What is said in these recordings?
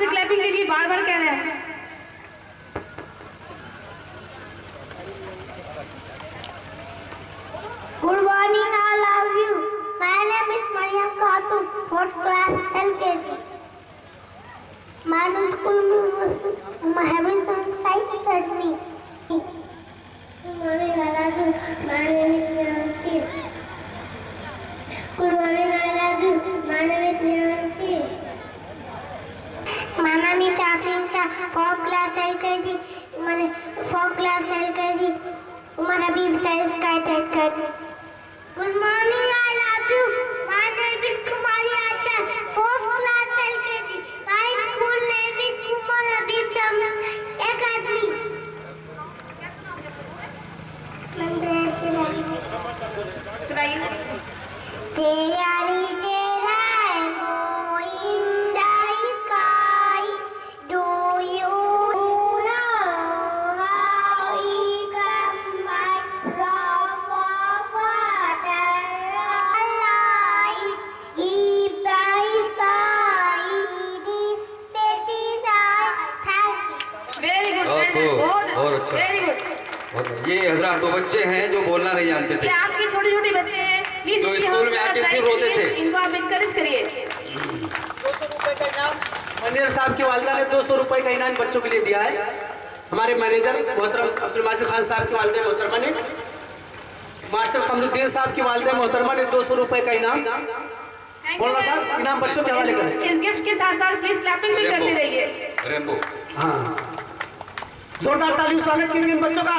आपसे क्लैपिंग के लिए बार बार कह रहे हैं। Good morning, all of you. My name is Mariam Khatun, 4th class LKG. My school name was Mahavi Sanskar Academy. Good morning, all of you. My name is Nancy. Good morning, all of you. My name is Nancy. My name is Afin Shah, 4th class LKG. 4th class LKG. Umar Habib Sanskar Academy. Good morning, I love you. My name is Kumari Achar, 4th class LKG. My school name is Umar Habib Academy. सुनाइए। Teyari rainbow in the sky. Do you know how it come by? Drop of water alive. If the sky is pretty side. Thank you. Very good, बहुत अच्छा। Very good. ये हजरात 2 बच्चे हैं जो बोलना नहीं जानते थे। ये आपके छोटे छोटे बच्चे हैं, प्लीज जो स्कूल में आके सिर्फ रोते थे। इनको आप इनकरेज करिए। 200 रुपए का इनाम मैनेजर साहब की वालिदा ने 200 रुपए का इनाम बच्चों के लिए दिया है। हमारे मैनेजर मोहतरम अब्दुल माजिद खान साहब की वालिदा मोहतरमा ने, मास्टर कमरुद्दीन साहब की वालिदा मोहतरमा ने 200 रुपए का इनाम। बोलना साहब इनाम बच्चों के हवाले करें। इस गिफ्ट के साथ साथ प्लीज क्लैपिंग भी करते रहिए। रेम्बो। हाँ, जोरदार तालियों स्वागत कीजिए इन बच्चों का।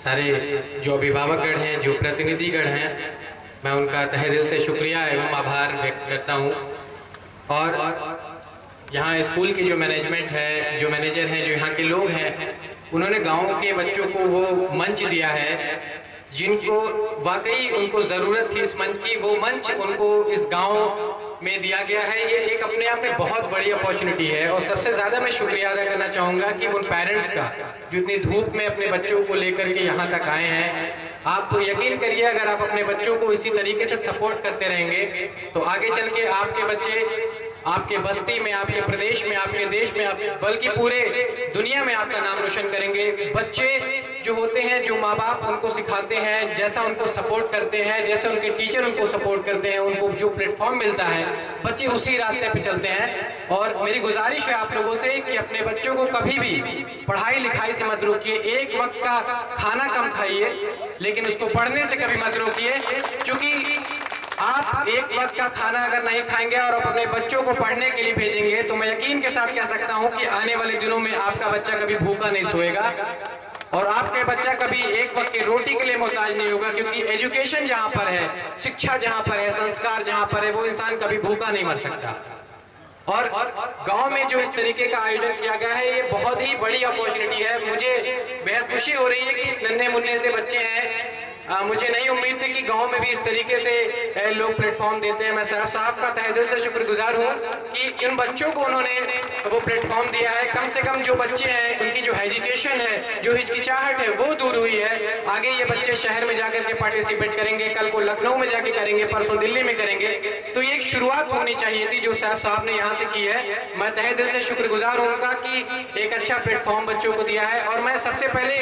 सारे जो अभिभावकगण हैं, जो प्रतिनिधिगण हैं, मैं उनका तहे दिल से शुक्रिया एवं आभार व्यक्त करता हूं। और यहाँ स्कूल की जो मैनेजमेंट है, जो मैनेजर हैं, जो यहाँ के लोग हैं, उन्होंने गांव के बच्चों को वो मंच दिया है जिनको वाकई उनको ज़रूरत थी इस मंच की। वो मंच उनको इस गांव में दिया गया है। ये एक अपने आप में बहुत बड़ी अपॉर्चुनिटी है। और सबसे ज़्यादा मैं शुक्रिया अदा करना चाहूँगा कि उन पेरेंट्स का जो इतनी धूप में अपने बच्चों को लेकर के यहाँ तक आए हैं। आप यकीन करिए, अगर आप अपने बच्चों को इसी तरीके से सपोर्ट करते रहेंगे तो आगे चल के आपके बच्चे आपके बस्ती में, आपके प्रदेश में, आपके देश में, बल्कि पूरे दुनिया में आपका नाम रोशन करेंगे। बच्चे जो होते हैं, जो माँ बाप उनको सिखाते हैं, जैसा उनको सपोर्ट करते हैं, जैसे उनके टीचर उनको सपोर्ट करते हैं, उनको जो प्लेटफॉर्म मिलता है, बच्चे उसी रास्ते पे चलते हैं। और मेरी गुजारिश है आप लोगों से कि अपने बच्चों को कभी भी पढ़ाई लिखाई से मत रोकिए। एक वक्त का खाना कम खाइए, लेकिन उसको पढ़ने से कभी मत रोकिए, क्योंकि आप एक वक्त का खाना अगर नहीं खाएंगे और आप अपने बच्चों को पढ़ने के लिए भेजेंगे तो मैं यकीन के साथ कह सकता हूं कि आने वाले दिनों में आपका बच्चा कभी भूखा नहीं सोएगा और आपके बच्चा कभी एक वक्त की रोटी के लिए मोहताज नहीं होगा। क्योंकि एजुकेशन जहां पर है, शिक्षा जहां पर है, संस्कार जहां पर है, वो इंसान कभी भूखा नहीं मर सकता। और गांव में जो इस तरीके का आयोजन किया गया है, ये बहुत ही बड़ी अपॉर्चुनिटी है। मुझे बेहद खुशी हो रही है कि नन्हे मुन्ने से बच्चे हैं। मुझे नहीं उम्मीद थी कि गांव में भी इस तरीके से लोग प्लेटफॉर्म देते हैं। मैं साहब का तहे दिल से शुक्रगुजार हूं कि इन बच्चों को उन्होंने वो प्लेटफॉर्म दिया है। कम से कम जो बच्चे हैं, उनकी जो हेजिटेशन है, जो हिचकिचाहट है, वो दूर हुई है। आगे ये बच्चे शहर में जाकर के पार्टिसिपेट करेंगे, कल को लखनऊ में जाके करेंगे, परसों दिल्ली में करेंगे। तो ये एक शुरुआत होनी चाहिए थी जो साहब ने यहाँ से की है। मैं तहे दिल से शुक्रगुजार हूँ उनका कि एक अच्छा प्लेटफॉर्म बच्चों को दिया है। और मैं सबसे पहले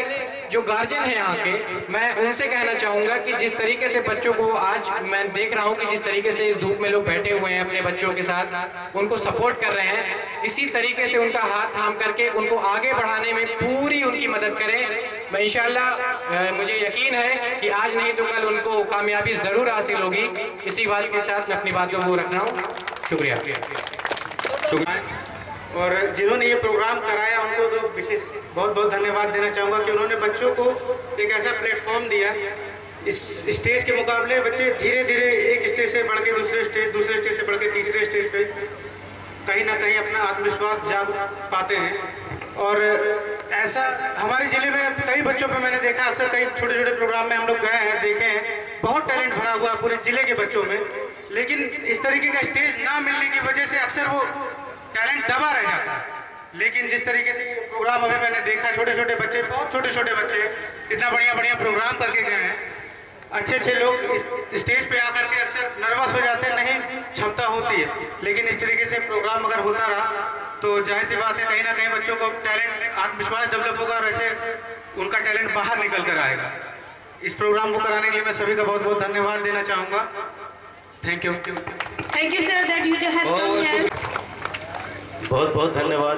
जो गार्जियन है यहाँ के, मैं उनसे कहना चाहूंगा कि जिस तरीके से बच्चों को आज मैं देख रहा हूँ कि जिस तरीके से इस धूप में लोग बैठे हुए हैं अपने बच्चों के साथ, उनको सपोर्ट कर रहे हैं, इसी तरीके से उनका हाथ थाम करके उनको आगे बढ़ाने में पूरी उनकी मदद करें। मैं इंशाल्लाह, मुझे यकीन है कि आज नहीं तो कल उनको कामयाबी जरूर हासिल होगी। इसी बात के साथ मैं अपनी बातों को रख रहा हूँ। शुक्रिया। और जिन्होंने ये प्रोग्राम कराया उनको तो विशेष बहुत बहुत धन्यवाद देना चाहूँगा कि उन्होंने बच्चों को एक ऐसा प्लेटफॉर्म दिया। इस स्टेज के मुकाबले बच्चे धीरे धीरे एक स्टेज से बढ़ के दूसरे स्टेज से बढ़ के तीसरे स्टेज पे कहीं ना कहीं अपना आत्मविश्वास जाग पाते हैं। और ऐसा हमारे ज़िले में कई बच्चों पे मैंने देखा, अक्सर कई छोटे छोटे प्रोग्राम में हम लोग गए हैं, देखे हैं, बहुत टैलेंट भरा हुआ पूरे ज़िले के बच्चों में। लेकिन इस तरीके का स्टेज ना मिलने की वजह से अक्सर वो टैलेंट दबा रह जाता है। लेकिन जिस तरीके से ये प्रोग्राम अभी मैंने देखा, छोटे छोटे बच्चे, बहुत छोटे छोटे बच्चे इतना बढ़िया बढ़िया प्रोग्राम करके गए हैं। अच्छे अच्छे लोग इस स्टेज पे आकर के अक्सर नर्वस हो जाते हैं, नहीं क्षमता होती है, लेकिन इस तरीके से प्रोग्राम अगर होता रहा तो जाहिर सी बात है कहीं ना कहीं बच्चों को टैलेंट, आत्मविश्वास डेवलप होगा और ऐसे उनका टैलेंट बाहर निकल कर आएगा। इस प्रोग्राम को कराने के लिए मैं सभी का बहुत बहुत धन्यवाद देना चाहूँगा। Thank you. Thank you, sir, that you have come here. बहुत बहुत धन्यवाद।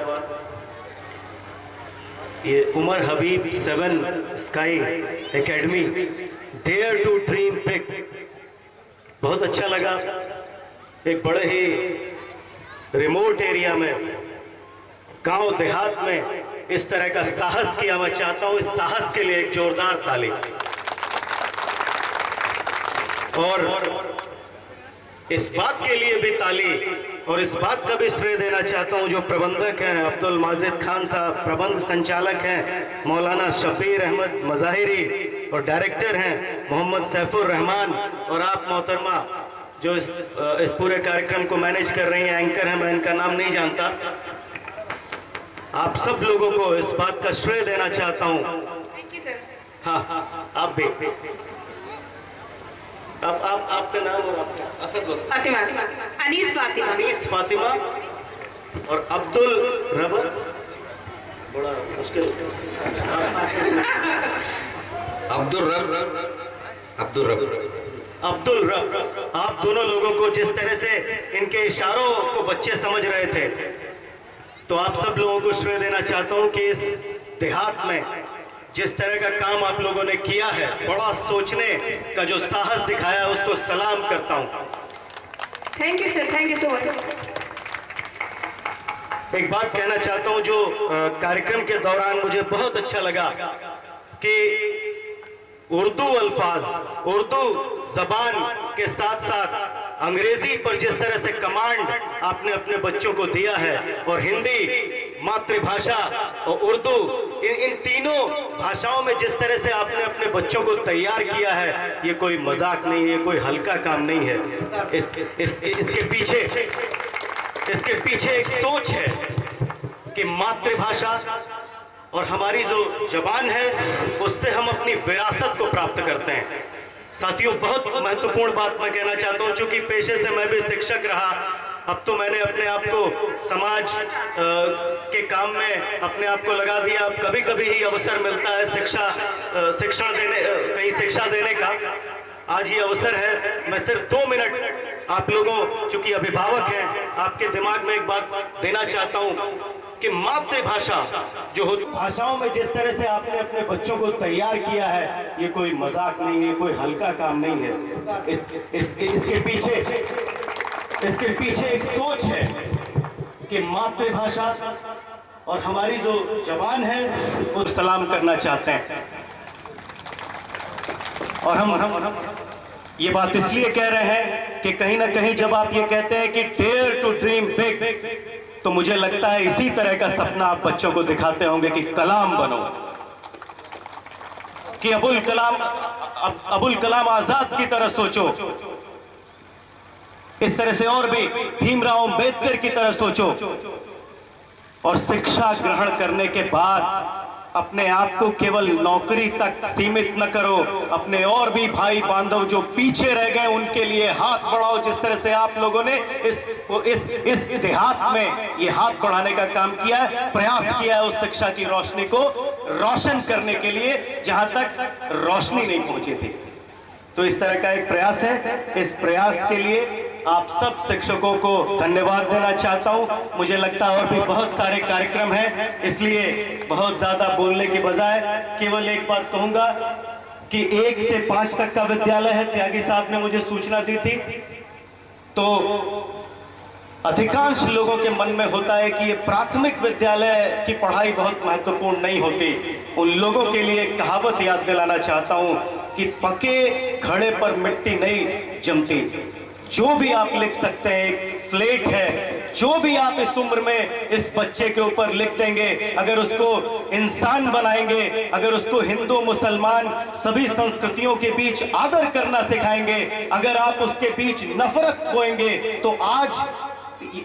ये Umar Habib 7 sky academy dare to dream big, बहुत अच्छा लगा। एक बड़े ही रिमोट एरिया में, गांव देहात में इस तरह का साहस किया। मैं चाहता हूं इस साहस के लिए एक जोरदार ताली। और इस बात के लिए भी ताली और इस बात का भी श्रेय देना चाहता हूं जो प्रबंधक हैं अब्दुल माजिद खान साहब, प्रबंध संचालक हैं मौलाना शफीर अहमद मज़ाहिरी और डायरेक्टर हैं मोहम्मद सैफुर रहमान, और आप मोहतरमा जो इस पूरे कार्यक्रम को मैनेज कर रही हैं, एंकर हैं, मैं इनका नाम नहीं जानता। आप सब लोगों को इस बात का श्रेय देना चाहता हूं। Thank you, sir. हाँ, आप भी। आपका नाम और आपका? असद वसद। फातिमा, अनीस फातिमा। अनीस फातिमा और अब्दुल रबर, बड़ा मुश्किल। अब्दुल रब, आप दोनों लोगों को जिस तरह से इनके इशारों को बच्चे समझ रहे थे, तो आप सब लोगों को श्रेय देना चाहता हूं कि इस देहात में जिस तरह का काम आप लोगों ने किया है, बड़ा सोचने का जो साहस दिखाया, उसको सलाम करता हूं। Thank you, sir. Thank you so much. एक बात कहना चाहता हूं जो कार्यक्रम के दौरान मुझे बहुत अच्छा लगा कि उर्दू अल्फाज, उर्दू जबान के साथ साथ अंग्रेजी पर जिस तरह से कमांड आपने अपने बच्चों को दिया है, और हिंदी मातृभाषा और उर्दू, इन तीनों भाषाओं में जिस तरह से आपने अपने बच्चों को तैयार किया है, ये कोई मजाक नहीं है, कोई हल्का काम नहीं है। इसके पीछे एक सोच है कि मातृभाषा और हमारी जो जबान है उससे हम अपनी विरासत को प्राप्त करते हैं। साथियों, बहुत महत्वपूर्ण बात मैं कहना चाहता हूं, चूंकि पेशे से मैं भी शिक्षक रहा, अब तो मैंने अपने आप को समाज के काम में अपने आप को लगा दिया। अब कभी कभी ही अवसर मिलता है कहीं शिक्षा देने का। आज ये अवसर है, मैं सिर्फ 2 मिनट आप लोगों, चूंकि अभिभावक हैं, आपके दिमाग में एक बात देना चाहता हूं कि मातृभाषा जो हो, भाषाओं में जिस तरह से आपने अपने बच्चों को तैयार किया है, ये कोई मजाक नहीं है, कोई हल्का काम नहीं है। इसके पीछे एक सोच है कि मातृभाषा और हमारी जो जबान है वो सलाम करना चाहते हैं। और हम ये बात इसलिए कह रहे हैं कि कहीं ना कहीं जब आप ये कहते हैं कि डेयर टू ड्रीम बिग, तो मुझे लगता है इसी तरह का सपना आप बच्चों को दिखाते होंगे कि कलाम बनो, कि अबुल कलाम आजाद की तरह सोचो, इस तरह से और भी भीमराव अंबेडकर की तरह सोचो, और शिक्षा ग्रहण करने के बाद अपने आप को केवल नौकरी तक सीमित न करो, अपने और भी भाई बांधव जो पीछे रह गए उनके लिए हाथ बढ़ाओ। जिस तरह से आप लोगों ने इस देहात में ये हाथ बढ़ाने का काम किया है, प्रयास किया है उस शिक्षा की रोशनी को रोशन करने के लिए जहां तक रोशनी नहीं पहुंची थी। तो इस तरह का एक प्रयास है। इस प्रयास के लिए आप सब शिक्षकों को धन्यवाद देना चाहता हूं। मुझे लगता है और भी बहुत सारे कार्यक्रम हैं, इसलिए बहुत ज्यादा बोलने के बजाय केवल एक बात कहूंगा कि 1 से 5 तक का विद्यालय है। त्यागी साहब ने मुझे सूचना दी थी, तो अधिकांश लोगों के मन में होता है कि ये प्राथमिक विद्यालय की पढ़ाई बहुत महत्वपूर्ण नहीं होती। उन लोगों के लिए एक कहावत याद दिलाना चाहता हूं कि पके घड़े पर मिट्टी नहीं जमती। जो भी आप लिख सकते हैं एक स्लेट है, जो भी आप इस उम्र में इस बच्चे के ऊपर लिख देंगे, अगर उसको इंसान बनाएंगे, अगर उसको हिंदू मुसलमान सभी संस्कृतियों के बीच आदर करना सिखाएंगे, अगर आप उसके बीच नफरत बोएंगे, तो आज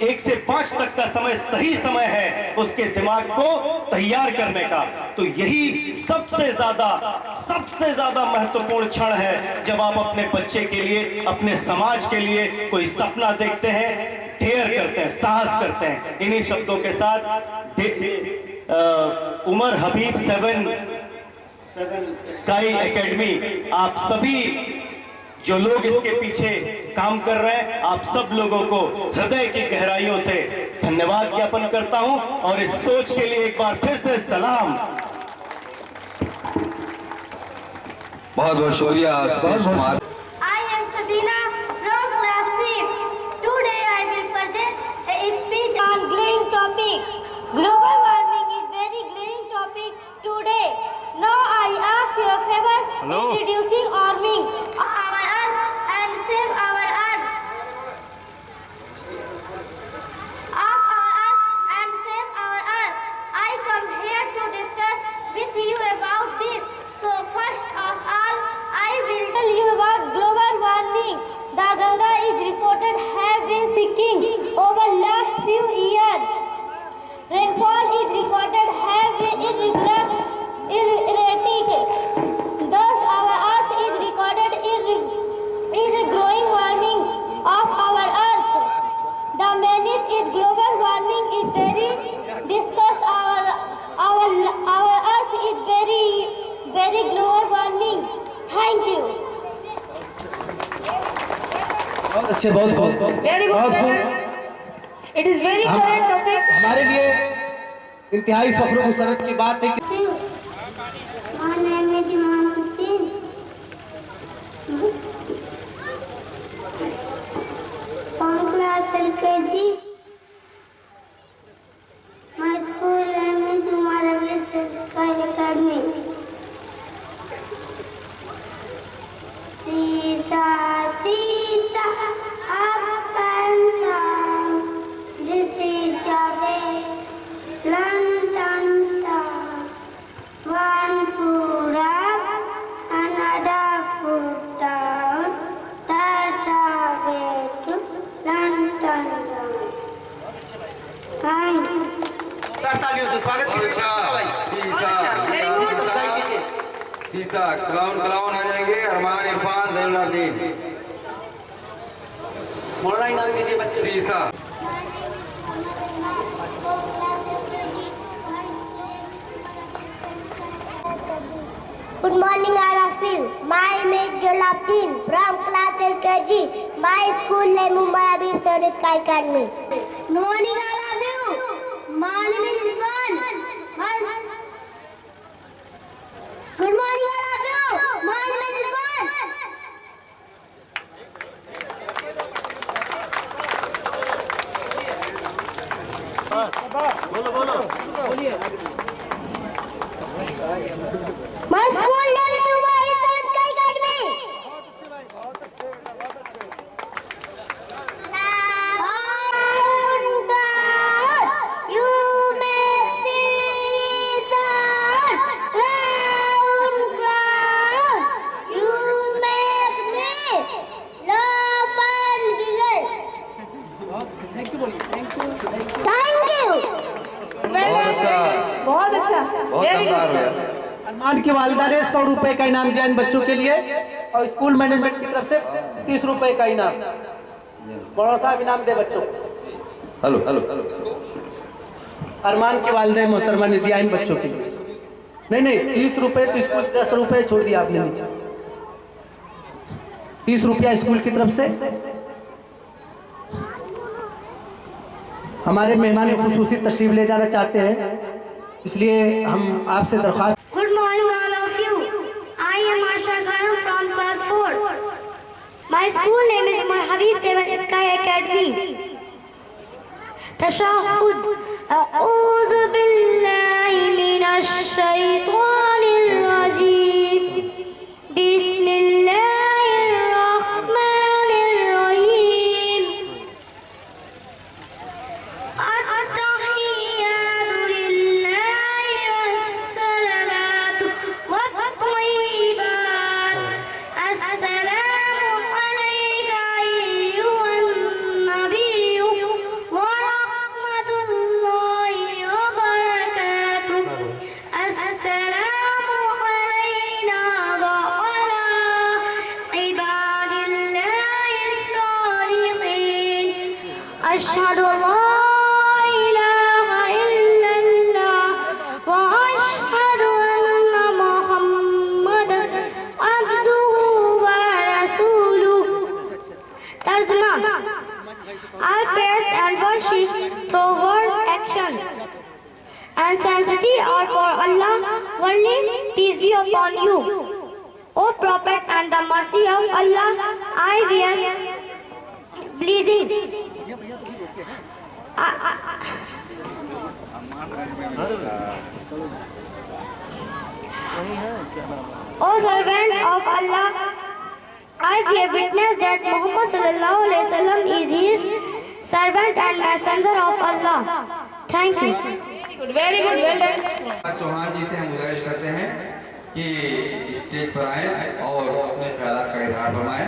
1 से 5 तक का समय सही समय है उसके दिमाग को तैयार करने का। तो यही सबसे ज्यादा महत्वपूर्ण क्षण है जब आप अपने बच्चे के लिए, अपने समाज के लिए कोई सपना देखते हैं, डेयर करते हैं, साहस करते हैं। इन्हीं शब्दों के साथ उमर हबीब 7 स्काई एकेडमी, आप सभी जो लोग इसके पीछे काम कर रहे हैं, आप सब लोगों को हृदय की गहराइयों से धन्यवाद ज्ञापन करता हूं और इस सोच के लिए एक बार फिर से सलाम। बहुत बहुत शुक्रिया Suresh Kumar. I am Sabina from class 5. Today I will present a speech on glaring topic. Global warming is very glaring topic today. Now I ask your favor introducing warming of our earth and save our earth. Of our earth and save our earth. I come here to discuss with you about this. So first of all, I will tell you about global warming. The Ganga is reported have been sinking over last few years. Rainfall is recorded have been irregular, erratic. Thus, our earth is recorded is a growing warming of our earth. The menace is global warming is very discussed. Our earth is very global warming. Thank you. बहुत अच्छे, बहुत Very good, sir. It is very current topic. हमारे लिए इंतहाई फख्र मुसरत की बात है कि My name is Imamuddin. From class LKG. My school name is Umar Habib Sky Academy. Seesaw, up and down. This is a way, London town. One foot up, another foot down. That's a way to London town. Thank you. तालियों से स्वागत बहुत कीजिए। अच्छा, शीशा clown आ जाएंगे। अरमान इरफान जैनुद्दीन मोड़ा इनाम दीजिए बच्चे। शीशा Good morning, all of you. My name is Jolabdin from class LKG. My school name Umar Habib Sky Academy. Good morning, all of you. My name is Isan. Good morning, all of you. My name is Isan. My school name is Umar Habib Sky Academy. Round God, you make season. Round God, you make me laugh and giggle. Thank you. बहुत अच्छा। बहुत दमदार हुआ। अरमान की वालिदा ने 100 रुपए का इनाम दिया इन बच्चों के लिए और स्कूल मैनेजमेंट की तरफ से 30 रुपए का इनाम। बड़ा साहब इनाम दे बच्चों को। हेलो अरमान की वालिदा मोहतरमा ने दिया इन बच्चों के लिए। नहीं 30 रुपए तो स्कूल 10 रुपए छोड़ दिया आपने नीचे। 30 रुपया स्कूल की तरफ से। हमारे मेहमान खुसूसी तशरीफ ले जाना चाहते हैं, इसलिए हम आपसे दरख्वास्त। Good morning, all of you. I am Asha Khan from class 4. My school name is Umar Habib Sky Academy. Tashahhud. A'udhu billahi minash shaitanir rajim. Bismillahir rahmanir rahim. At-tahiyyatu lillahi was-salatu wat-tayyibat. Assalamu alayka ayyuhan nabiyyu and sanctity are for Allah only, peace be upon you. O Prophet, and the mercy of Allah, I wear pleasing. O servant of Allah, I bear witness that Muhammad sallallahu alaihi wasallam is his servant and messenger of Allah. Thank you. Very good, well done. Chauhan जी से हम गुजारिश करते हैं कि stage पर आए और अपने ख्यालात का इजहार फरमाएं।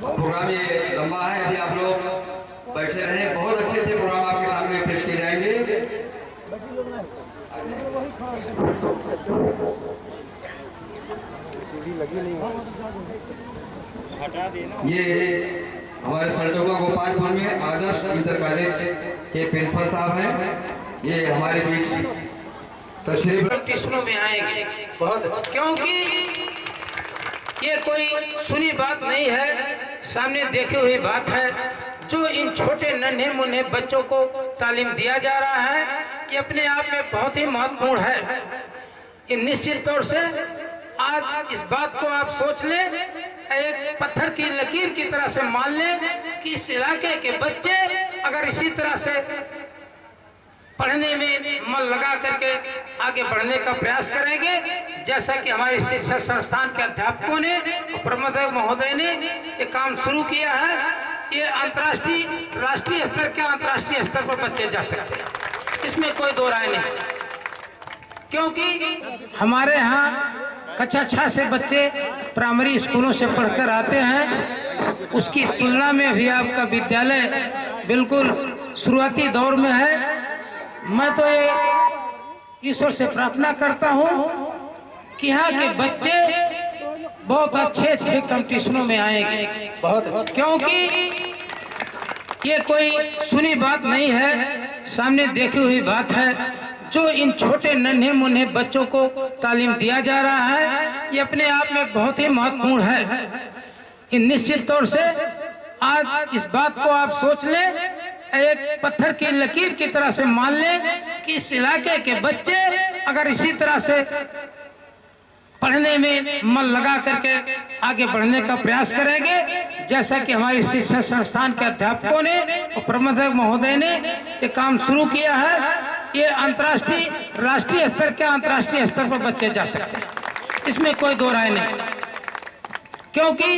प्रोग्राम ये लंबा है, अभी आप लोग बैठे रहें, बहुत अच्छे अच्छे प्रोग्राम आपके सामने पेश किए जाएंगे। ये हमारे सरजोगा गोपालपुर में आदर्श इंटर कॉलेज के प्रिंसिपल साहब हैं, ये हमारे बीच तशरीफ कंपटीशनों में आएंगे। बहुत अच्छा, क्योंकि ये कोई सुनी बात नहीं है, सामने देखी हुई बात है। जो इन छोटे नन्हे मुन्ने बच्चों को तालीम दिया जा रहा है, ये अपने आप में बहुत ही महत्वपूर्ण है। ये निश्चित तौर से आज इस बात को आप सोच लें, एक पत्थर की लकीर की तरह से मान लें कि इस इलाके के बच्चे अगर इसी तरह से पढ़ने में मन लगा करके आगे बढ़ने का प्रयास करेंगे, जैसा कि हमारे शिक्षा संस्थान के अध्यापकों ने और प्रबंधक महोदय ने ये काम शुरू किया है, ये अंतर्राष्ट्रीय राष्ट्रीय स्तर के अंतर्राष्ट्रीय स्तर पर बच्चे जा सकते हैं, इसमें कोई दो राय नहीं। क्योंकि हमारे यहाँ कक्षा 6 से बच्चे प्राइमरी स्कूलों से पढ़कर आते हैं, उसकी तुलना में भी आपका विद्यालय बिल्कुल शुरुआती दौर में है। मैं तो ये ईश्वर से प्रार्थना करता हूँ कि यहाँ के बच्चे बहुत अच्छे अच्छे कंपटीशनों में आएंगे। बहुत अच्छे, क्योंकि ये कोई सुनी बात नहीं है, सामने देखी हुई बात है। जो इन छोटे नन्हे मुन्ने बच्चों को तालीम दिया जा रहा है, ये अपने आप में बहुत ही महत्वपूर्ण है। ये निश्चित तौर से आज इस बात को आप सोच लें, एक पत्थर की लकीर की तरह से मान लें कि इस इलाके के बच्चे अगर इसी तरह से पढ़ने में मन लगा करके आगे बढ़ने का प्रयास करेंगे, जैसा कि हमारी शिक्षा संस्थान के अध्यापकों ने और प्रबंधक महोदय ने ये काम शुरू किया है, ये अंतर्राष्ट्रीय राष्ट्रीय स्तर के अंतर्राष्ट्रीय स्तर पर बच्चे जा सकते हैं, इसमें कोई दो राय नहीं। क्योंकि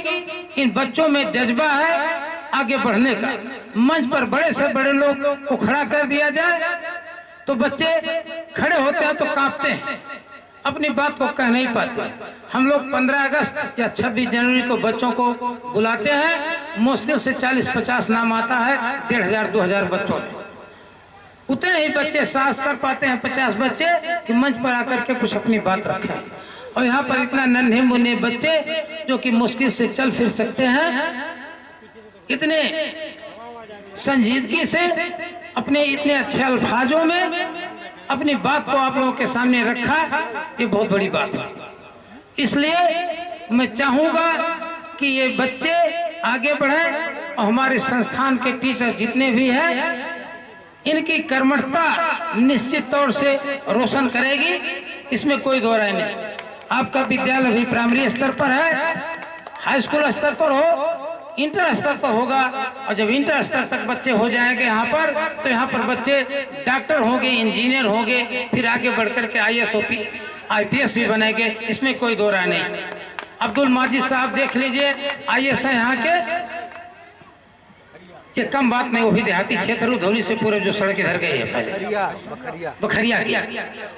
इन बच्चों में जज्बा है आगे बढ़ने का। मंच पर बड़े से बड़े लोग को खड़ा कर दिया जाए तो बच्चे खड़े होते हैं तो कांपते हैं, अपनी बात को कह नहीं पाते। हम लोग 15 अगस्त या 26 जनवरी को बच्चों को बुलाते हैं, मुश्किल से 40-50 नाम आता है, 1500-2000 बच्चों में उतने ही बच्चे साहस कर पाते हैं, 50 बच्चे कि मंच पर आकर के कुछ अपनी बात रखें। और यहाँ पर इतना नन्हे मुन्ने बच्चे जो कि मुश्किल से चल फिर सकते हैं, इतने संजीदगी से अपने इतने अच्छे अल्फाजों में अपनी बात को आप लोगों के सामने रखा, ये बहुत बड़ी बात है। इसलिए मैं चाहूंगा कि ये बच्चे आगे बढ़ें और हमारे संस्थान के टीचर जितने भी हैं, इनकी कर्मठता निश्चित तौर से रोशन करेगी, इसमें कोई दो राय नहीं। आपका विद्यालय भी प्राइमरी स्तर पर है, हाई स्कूल स्तर पर हो, इंटर स्तर पर होगा, और जब इंटर स्तर तक बच्चे हो जाएंगे यहाँ पर, तो यहाँ पर बच्चे डॉक्टर होंगे, इंजीनियर होंगे, फिर आगे बढ़कर के IAS IPS भी बनेंगे, इसमें कोई दो राय नहीं। अब्दुल माजिद साहब देख लीजिए, IAS है यहाँ के, ये कम बात नहीं, वो भी देहाती क्षेत्र उधौली से पूरे जो सड़क इधर गई है पहले बखरिया की,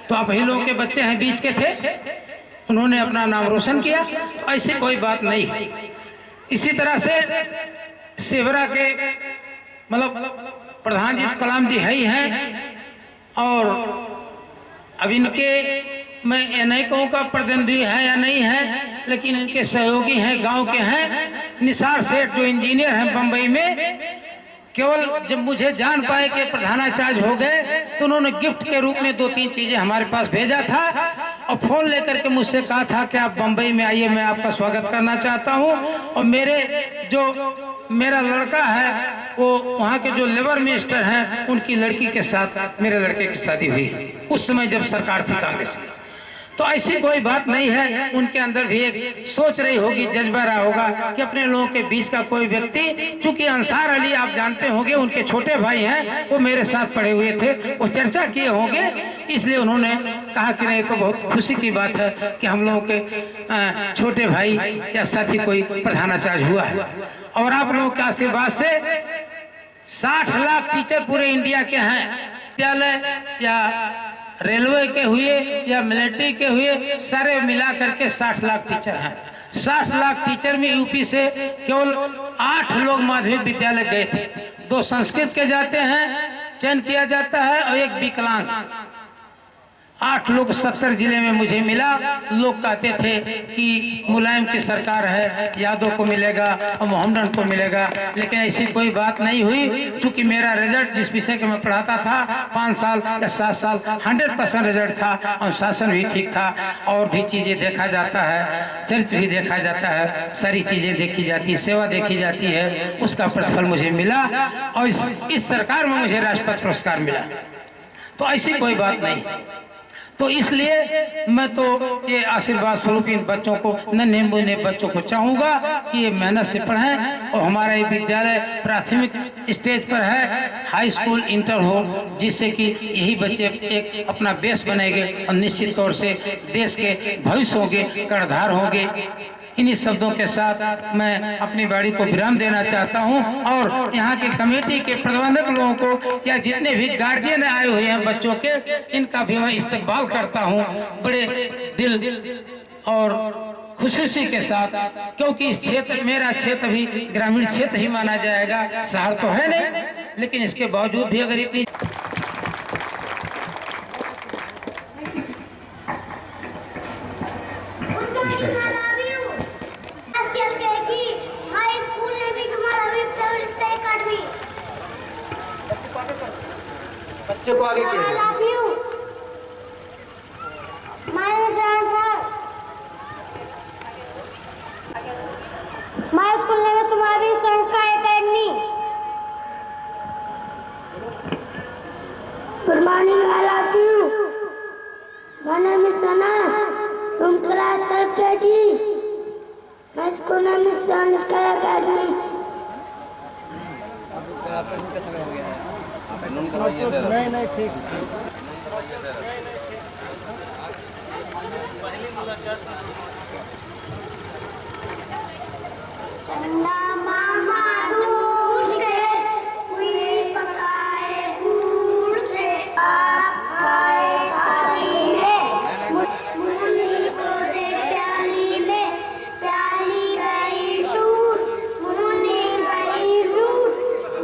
तो आप ही लोगों के बच्चे हैं, बीच के थे, उन्होंने अपना नाम रोशन किया, तो ऐसी कोई बात नहीं। इसी तरह से सेवरा के मतलब प्रधान जी कलाम जी है ही हैं, और अब इनके मैं ये नहीं कहूँ का प्रतिनिधि है या नहीं है, लेकिन इनके सहयोगी हैं, गांव के हैं, निसार सेठ जो इंजीनियर हैं बम्बई में, केवल जब मुझे जान पाए कि प्रधानाचार्य हो गए तो उन्होंने गिफ्ट के रूप में 2-3 चीजें हमारे पास भेजा था, और फोन लेकर के मुझसे कहा था कि आप बम्बई में आइए, मैं आपका स्वागत करना चाहता हूं। और मेरा लड़का है वो वहाँ के जो लेबर मिनिस्टर हैं उनकी लड़की के साथ मेरे लड़के की शादी हुई उस समय जब सरकार थी कांग्रेस की। तो ऐसी कोई बात नहीं है, उनके अंदर भी एक सोच रही होगी, जज्बा रहा होगा कि अपने लोगों के बीच का कोई व्यक्ति, चूंकि अंसार अली आप जानते होंगे उनके छोटे भाई हैं, वो मेरे साथ पढ़े हुए थे, वो चर्चा किए होंगे, इसलिए उन्होंने कहा कि नहीं तो बहुत खुशी की बात है कि हम लोगों के छोटे भाई या साथी कोई प्रधानाचार्य हुआ है। और आप लोगों के आशीर्वाद से 60 लाख टीचर पूरे इंडिया के हैं, विद्यालय या रेलवे के हुए या मिलिट्री के हुए, सारे मिला करके 60 लाख टीचर हैं। 60 लाख टीचर में यूपी से केवल 8 लोग माध्यमिक विद्यालय गए थे, 2 संस्कृत के जाते हैं, चयन किया जाता है, और 1 विकलांग। 8 लोग 70 जिले में मुझे मिला। लोग कहते थे कि मुलायम की सरकार है, यादव को मिलेगा और मोहम्मदन को मिलेगा, लेकिन ऐसी कोई बात नहीं हुई। क्योंकि मेरा रिजल्ट जिस विषय के मैं पढ़ाता था 5 साल या 7 साल 100% रिजल्ट था, और शासन भी ठीक था, और भी चीजें देखा जाता है, चरित्र भी देखा जाता है, सारी चीजें देखी जाती है, सेवा देखी जाती है, उसका प्रतिफल मुझे मिला, और इस सरकार में मुझे राष्ट्रपति पुरस्कार मिला। तो ऐसी कोई बात नहीं। तो इसलिए मैं तो ये आशीर्वाद स्वरूप इन बच्चों को, नन्हे मुन्ने बच्चों को चाहूँगा कि ये मेहनत से पढ़ें, और हमारा ये विद्यालय प्राथमिक स्टेज पर है, हाई स्कूल इंटर हो, जिससे कि यही बच्चे एक अपना बेस बनेंगे और निश्चित तौर से देश के भविष्य होंगे, कर्णधार होंगे। इन्हीं शब्दों के साथ मैं अपनी बाड़ी को विराम देना चाहता हूं, और यहाँ की कमेटी के प्रबंधक लोगों को या जितने भी गार्जियन आए हुए हैं बच्चों के, इनका भी मैं इस्तकबाल करता हूं बड़े दिल और खुशी के साथ, क्योंकि इस क्षेत्र, मेरा क्षेत्र भी ग्रामीण क्षेत्र ही माना जाएगा, शहर तो है नहीं, लेकिन इसके बावजूद भी अगर इतनी बच्चे को आगे किया My school name is Sumari Sanskar Academy. Good morning, all of you. My name is Anas from class LKG. My school name is Sanskar Academy. नहीं ठीक चंदा मामा दूध के पुए पकाए गुड़ के, आप खाए थाली में, मुन्नी को दे प्याली में, प्याली गई टूट, मुन्नी गई रूट,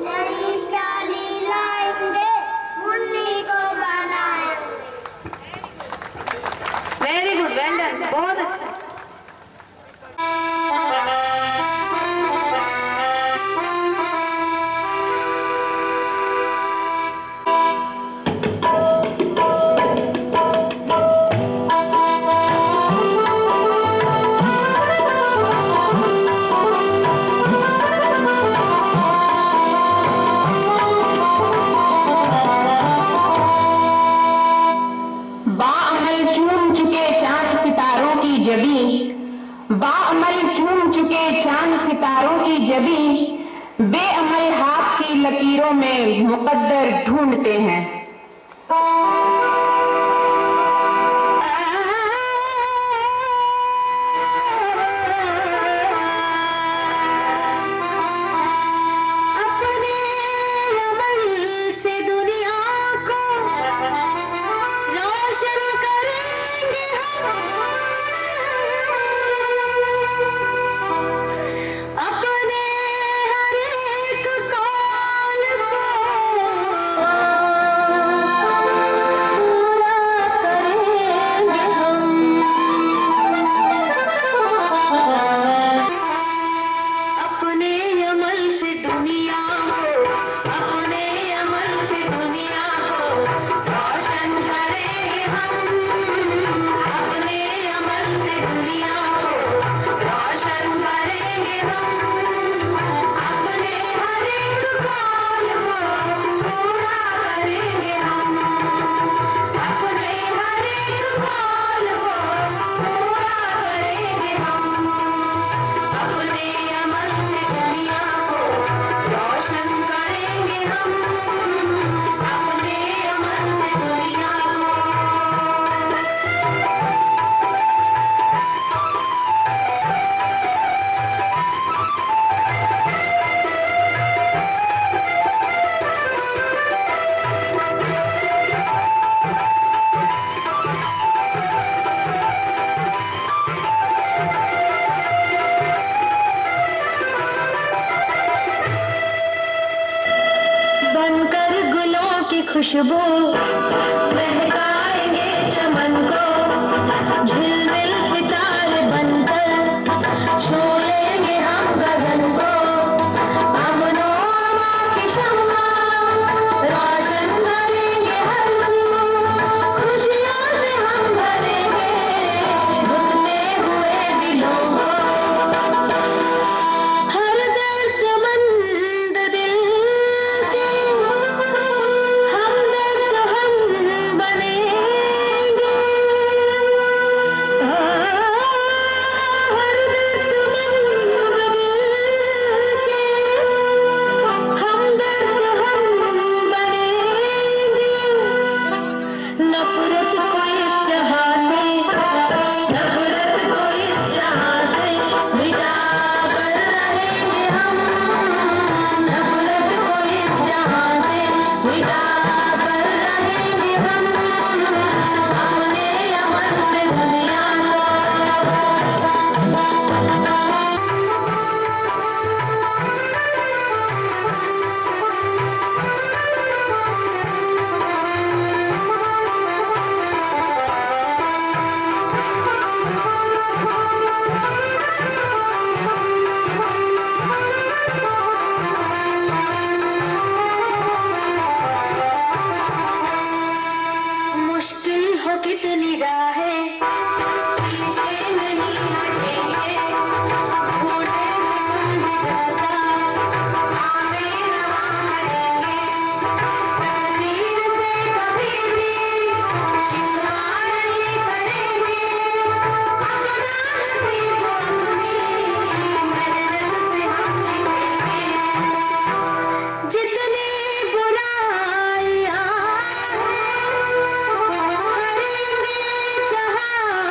नई प्याली लाएंगे, मुन्नी को बनाए। वेरी गुड, वेल डन, बहुत अच्छा। बाअमल चूम चुके चांद सितारों की जबी, बेअमल हाथ की लकीरों में मुकद्दर ढूंढते हैं। खुशबू महकाएंगे चमन को, झिलमिल सितारे बनकर छोड़ेंगे हम गगन को। अमनो अमा की शम्मा रोशन करेंगे हर सू, खुशियों से हम भरेंगे घूमते हुए दिलों को। हर दर्दमंद दिल के हमदर्द हम बनेंगे। हर दर्दमंद दिल के हमदर्द हम बनेंगे। नफरत को इस जहां से, नफरत को इस जहां से मिटा कर रहेंगे हम। नफरत को इस जहां से मिटा कर रहेंगे हम। अपने अमल से दुनिया मुश्किल हो कितनी राहें पीछे नहीं हटेंगे। घोड़े में जाता आमे रवा करेंगे। तकदीर से कभी भी शिकवा नहीं करेंगे। अपना नसीब अपनी मेहनत से हम लिखेंगे। जितनी बुराइयां करेंगे जहां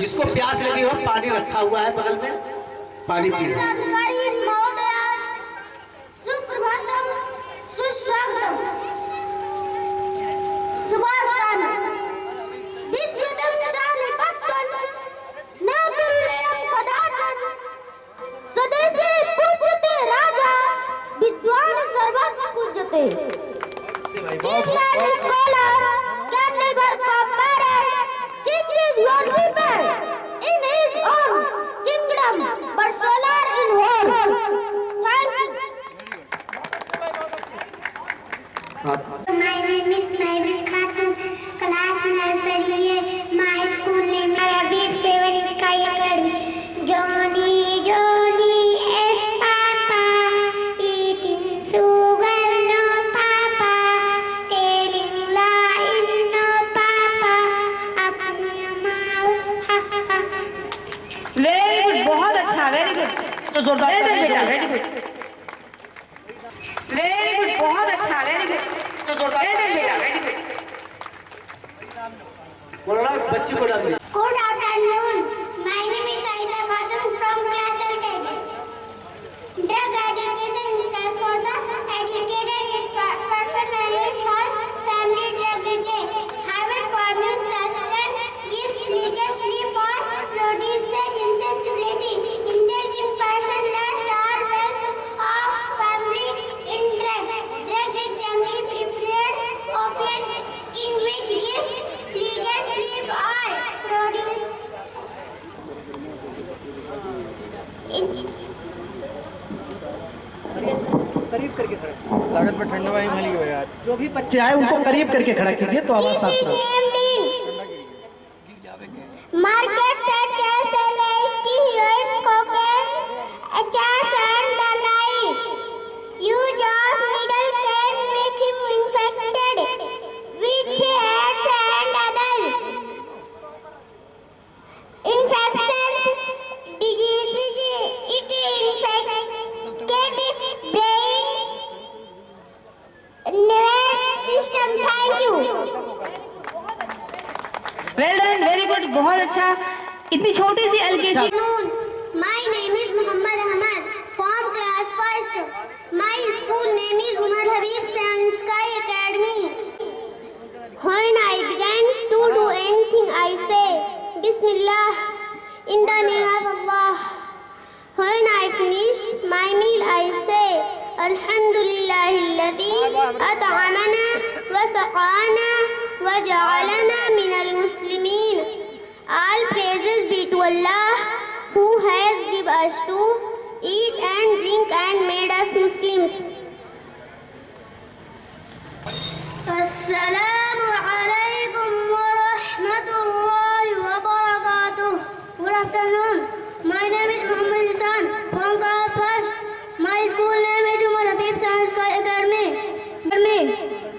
जिसको प्यास लगी हो पानी रखा हुआ है बगल में, पानी पी लो। अधिकारी महोदय, सुप्रभातम, सुस्वागतम। शुभास्तानं विद्युतं चालिपत्तं न तुल्यं कदाचन। स्वदेशी पूज्यते राजा, विद्वान सर्वत्र पूज्यते। Kingland scholar can never compare. King is your people in his own kingdom, but solar in whole. Thank you. My name is Nabil Khatun, class nursery है, my school name है Habib 7 Sky Academy. Johnny, Johnny is Papa, eating sugar no Papa, telling lie no Papa, अपनी mouth ha ha ha. Very good, बहुत अच्छा, very good, तो जोरदार very good ताली बेटा, बजाओ। वेरी गुड, वेरी गुड, बहुत अच्छा, वेरी गुड, तो जोरदार वेरी गुड बेटा, वेरी गुड। बोलो ना बच्ची को डाल दिया। Good afternoon. My name is Aisha Khatun from class LKG. Drug education is for the educated person and its whole family. Drug is a habit forming substance, gives leadership or produces insensibility. Intelligent person learns all wealth of family in drug. Drug is generally prepared opium in which gives leadership or produce. करीब करके खड़ा, लागत में ठंडा वाली माली हो यार। जो भी बच्चे आए उनको करीब करके खड़ा कीजिए तो आवाज साफ सुनाई। Market such as LSD, heroin, cocaine, chains and the like. Use of needle can make him infected with AIDS and other infections, diseases. It infected brain, nervous system. Thank you. Well done, very good, बहुत अच्छा। इतनी छोटी सी LKG। My name is Muhammad Ahmad from class first. My school name is Umar Habib Sky Academy. When I began to do anything, I say Bismillah, in the name of Allah. When I finish my meal, I say Alhamdulillah alladhi at'amana wa saqana wa ja'alana min al-muslimin. All praises be to Allah who has given us to eat and drink and made us Muslims. Assalamu alaikum wa rahmatullahi wa barakatuh. Good afternoon. My name is Muhammad Hassan from class first. My school name is Umar Habib Sky Academy.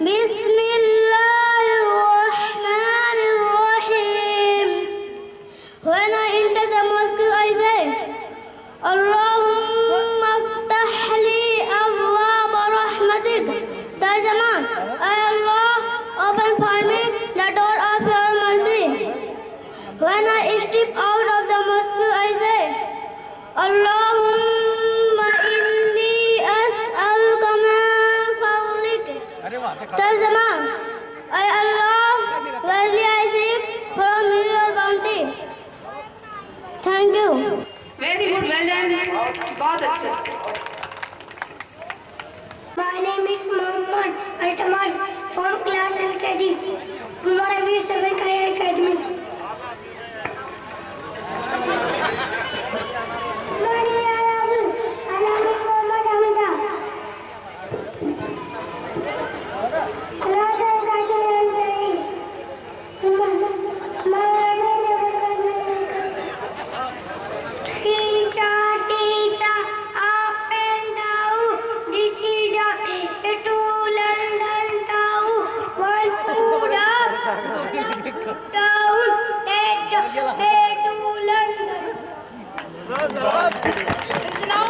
Bismillahirrahmanirrahim. When I enter the mosque, I say, Allahumma aftah li abwaab rahmatik. Tarjama, ay Allah, open for me the door of your mercy. When I step out of the mosque, I say, Allahumma inni as'aluka min fadlik. Tarjama, ay Allah, verily I seek from your bounty. Thank you. Very good, well done, बहुत अच्छा। My name is Mohammad Altamaz from class LKG. Umar Habib Sky Academy. Sisa, sisa, up and down. This is the tool and down. One foot up, down, head to London. Now,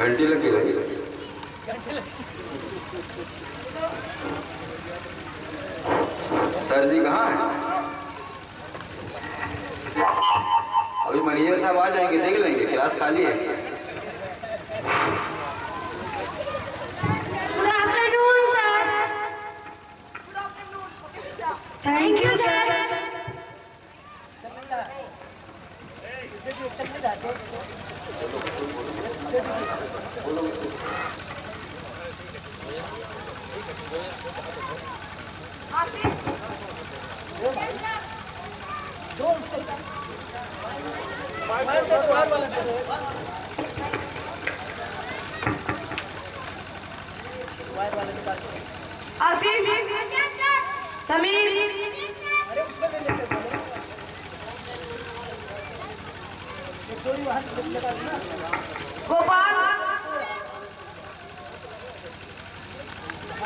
घंटी लगी रही। Sir जी कहाँ हैं? अभी manager साहब आ जाएंगे, देख लेंगे, क्लास खाली है। Good afternoon sir. Thank you sir. Asif, Sameer, Gopal,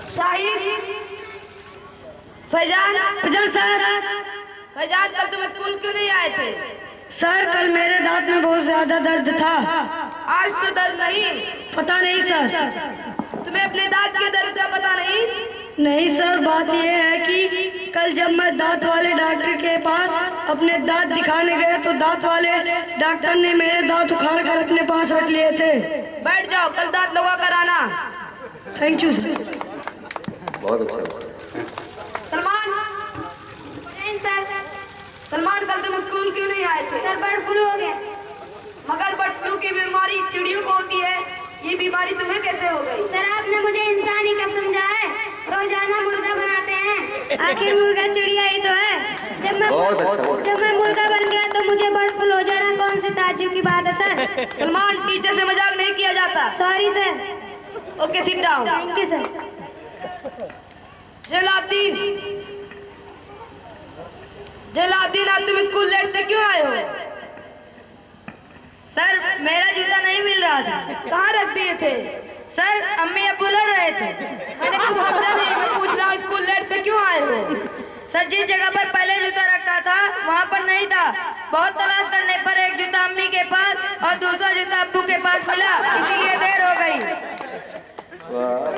Shahid, Faizan, Faizan कल तुम स्कूल क्यों नहीं आए थे? सर कल मेरे दांत में बहुत ज्यादा दर्द था। आज तो दर्द नहीं? पता नहीं सर। तुम्हें अपने दांत के दर्द का पता नहीं? नहीं सर, बात यह है कि कल जब मैं दांत वाले डॉक्टर के पास अपने दांत दिखाने गए तो दांत वाले डॉक्टर ने मेरे दांत उखाड़ कर अपने पास रख लिए थे। बैठ जाओ, कल दांत लगा कर आना। Thank you sir. बहुत अच्छा। सलमान, सलमान कल तुम स्कूल क्यों नहीं आए थे? सर बर्ड फ्लू हो गया। मगर बर्ड फ्लू की बीमारी चिड़ियों को होती है, ये बीमारी तुम्हें कैसे हो गई? सर आपने मुझे इंसान ही कब समझा है? रोजाना मुर्गा बनाते हैं, आखिर मुर्गा चिड़िया ही तो है। जब मैं मुर्गा बन गया तो मुझे बर्ड फ्लू हो जाना कौन से ताज्जुब की बात है सर? सलमान, टीचर से मजाक नहीं किया जाता। Sorry sir. Okay, sit down. Thank you sir. Jalaluddin, आज तुम स्कूल लेट से क्यों आए हो? सर मेरा जूता नहीं मिल रहा था। कहाँ रख दिए थे? सर अम्मी अब बुला रहे थे। मैंने कुछ समझा नहीं, मैं पूछ रहा हूँ स्कूल लेट से क्यों आए हो? सर जिस जगह पर पहले जूता रखा था वहाँ पर नहीं था। बहुत तलाश करने पर एक जूता अम्मी के पास और दूसरा जूता अब्बू के पास मिला, इसीलिए देर हो गई।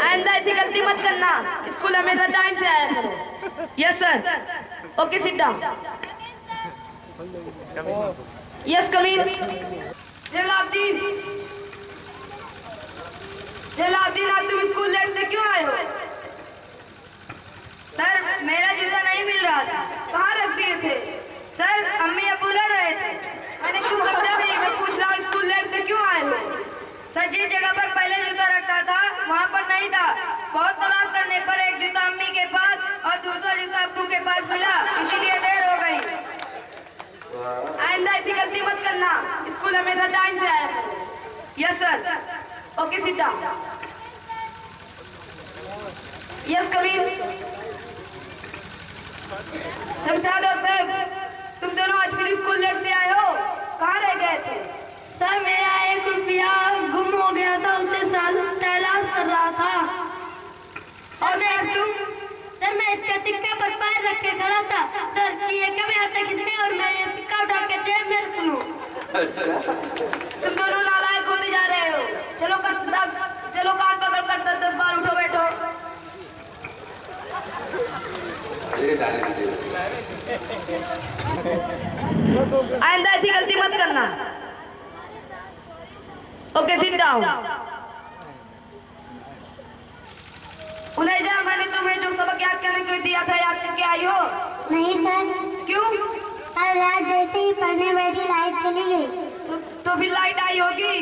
आइंदा ऐसी गलती मत करना, स्कूल हमेशा टाइम से आया करो। Yes sir. Okay, sit down. Yes, come in. Jalaluddin, आज तुम स्कूल लेट से क्यों आए हो? सर मेरा जूता नहीं मिल रहा था। कहाँ रख दिए थे? सर अम्मी अब बुला रहे थे। मैंने कुछ समझा नहीं, मैं पूछ रहा हूँ स्कूल लेट से क्यों आए हो? सर जिस जगह पर पहले जूता रखा था वहाँ पर नहीं था। बहुत तलाश करने पर एक जूता अम्मी के पास और दूसरा जूता अब्बू के पास मिला, इसीलिए देर हो गई। आइंदा ऐसी गलती मत करना, स्कूल हमेशा टाइम से आया करो। Yes sir. Okay, sit down. Yes, come in. Shamshad और सैफ, तुम दोनों आज फिर स्कूल लेट से आए हो, कहाँ रह गए थे? सर मेरा 1 रुपया गुम हो गया था, उतने साल तलाश कर रहा था। और सैफ तुम? सर मैं इसका सिक्का पर पैर रख के खड़ा था, सर कि ये कभी हाथ तक खींच और मैं ये सिक्का उठा के जेब में रख लूं। तुम दोनों नालायक होते जा रहे हो। चलो कान पकड़ कर 10 बार उठो बैठो। आइंदा ऐसी गलती मत करना। Okay, sit down. उनैजा, मैंने तुम्हें जो सबक याद करने को दिया था याद करके आई हो? नहीं सर। क्यों? कल रात जैसे ही पढ़ने बैठी लाइट चली गई। तो फिर लाइट आई होगी?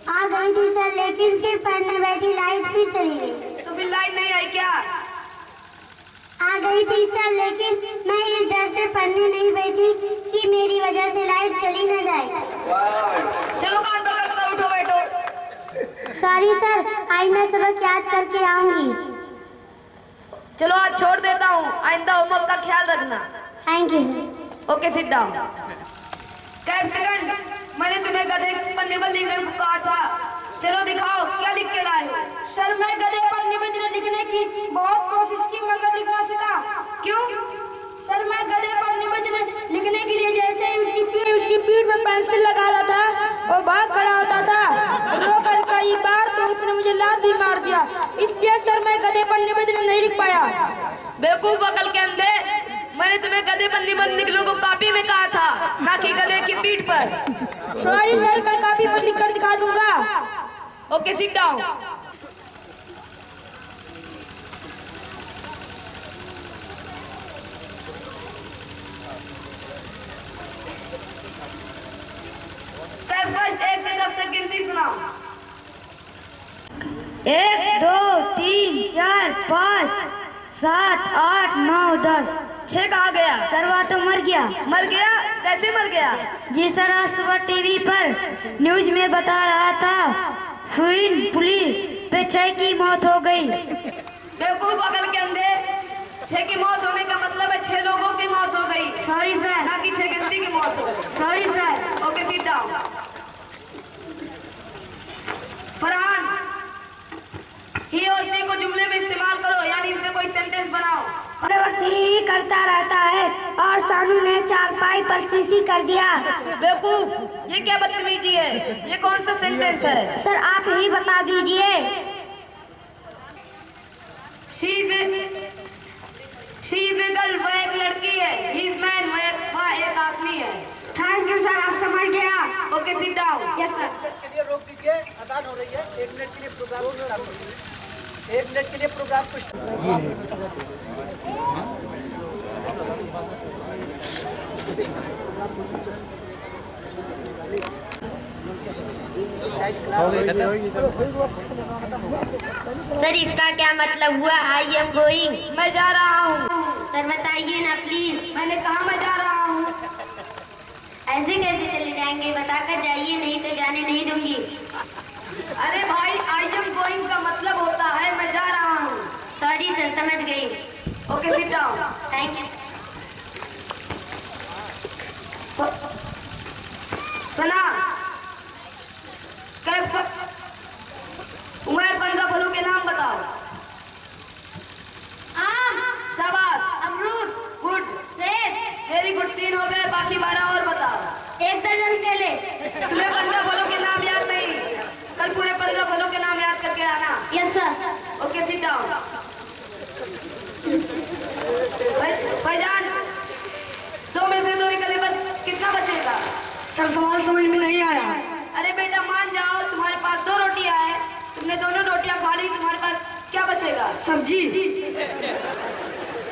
आ गई थी सर, लेकिन फिर पढ़ने बैठी लाइट फिर चली गई। तो फिर लाइट नहीं आई क्या? आ गई थी सर, लेकिन मैं इस डर से पढ़ने नहीं बैठी कि मेरी वजह से लाइट चली न जाए। चलो कान पकड़ कर उठो बैठो। सॉरी सर, आइंदा सबक याद करके आऊंगी। चलो आज छोड़ देता हूँ, आइंदा होमवर्क का ख्याल रखना। Thank you sir. Okay, sit down. Cab second, मैंने तुम्हें गधे पर निबल लिखने को कहा था, चलो दिखाओ क्या लिख के लाए हो? सर मैं गधे पर निबंध लिखने की बहुत कोशिश की मगर लिख ना सका। क्यों? सर मैं गधे पर निबंध लिखने के लिए जैसे ही उसकी पीठ में पेंसिल लगाता था और भाग खड़ा होता था इसलिए सर मैं गधे पर निबंध नहीं लिख पाया। बेवकूफ अकल के अंधे, मैंने तुम्हें गधे पर निबंध लिखने को कॉपी में कहा था, ना कि गधे की पीठ पर। सॉरी सर, कल कॉपी पर लिख कर दिखा दूंगा। Okay, sit down. फर्स्ट 1 से 10 तक गिनती सुनाओ। 1 2 3 4 5 7 8 9 10। 6 कहाँ गया? सर वह तो मर गया। मर गया? कैसे मर गया? जी सर, आज सुबह टीवी पर न्यूज में बता रहा था स्वाइन फ्लू पे 6 की मौत हो गई। बेवकूफ अकल के अंधे, 6 की मौत होने का मतलब है 6 लोगों की मौत हो गई। सॉरी सर, ना कि 6 गिनती की मौत हो गई। Sorry sir. Okay, sit down. Farhan, he और शी को जुमले में इस्तेमाल करो, यानी इनसे कोई सेंटेंस बनाओ। हर वक्त ही करता रहता है और सानू ने चारपाई पर सीसी कर दिया। बेवकूफ, ये क्या बदतमीजी है? ये कौन सा सेंटेंस है? सर आप ही बता दीजिए। शी इज ए गर्ल, वह एक लड़की है। ही इज मैन, वह एक आदमी है। थैंक यू सर, आप समझ गया। Okay, sit down. Yes sir. के लिए रोक दीजिए, अजान हो रही है। 1 मिनट के लिए प्रोग्राम को स्टार्ट करिए। 1 मिनट के लिए प्रोग्राम को सर इसका क्या मतलब हुआ? I am going. मैं जा रहा हूँ। सर बताइए ना प्लीज। मैंने कहा मैं जा रहा हूँ। ऐसे कैसे चले जाएंगे? बताकर जाइए, नहीं तो जाने नहीं दूंगी। अरे भाई, आई एम गोइंग का मतलब होता है मैं जा रहा हूँ। सॉरी सर, समझ गई। Okay, sit down. Thank you. Sana, तुम्हारे 15 फलों के नाम बताओ। आम, शाबाश। अमरूद, गुड। सेब, वेरी गुड। 3 हो गए, बाकी 12 और बताओ। 1 दर्जन केले। तुम्हें 15 फलों के नाम याद नहीं, कल पूरे 15 फलों के नाम याद करके आना। Yes sir. Okay, sit down. Faizan, 2 में से 2 निकलने पर कितना बचेगा? सर सवाल समझ में नहीं आया। अरे बेटा मान जाओ, तुम्हारे पास 2 रोटियां है, तुमने दोनों रोटियां खा ली, तुम्हारे पास क्या बचेगा? सब्जी।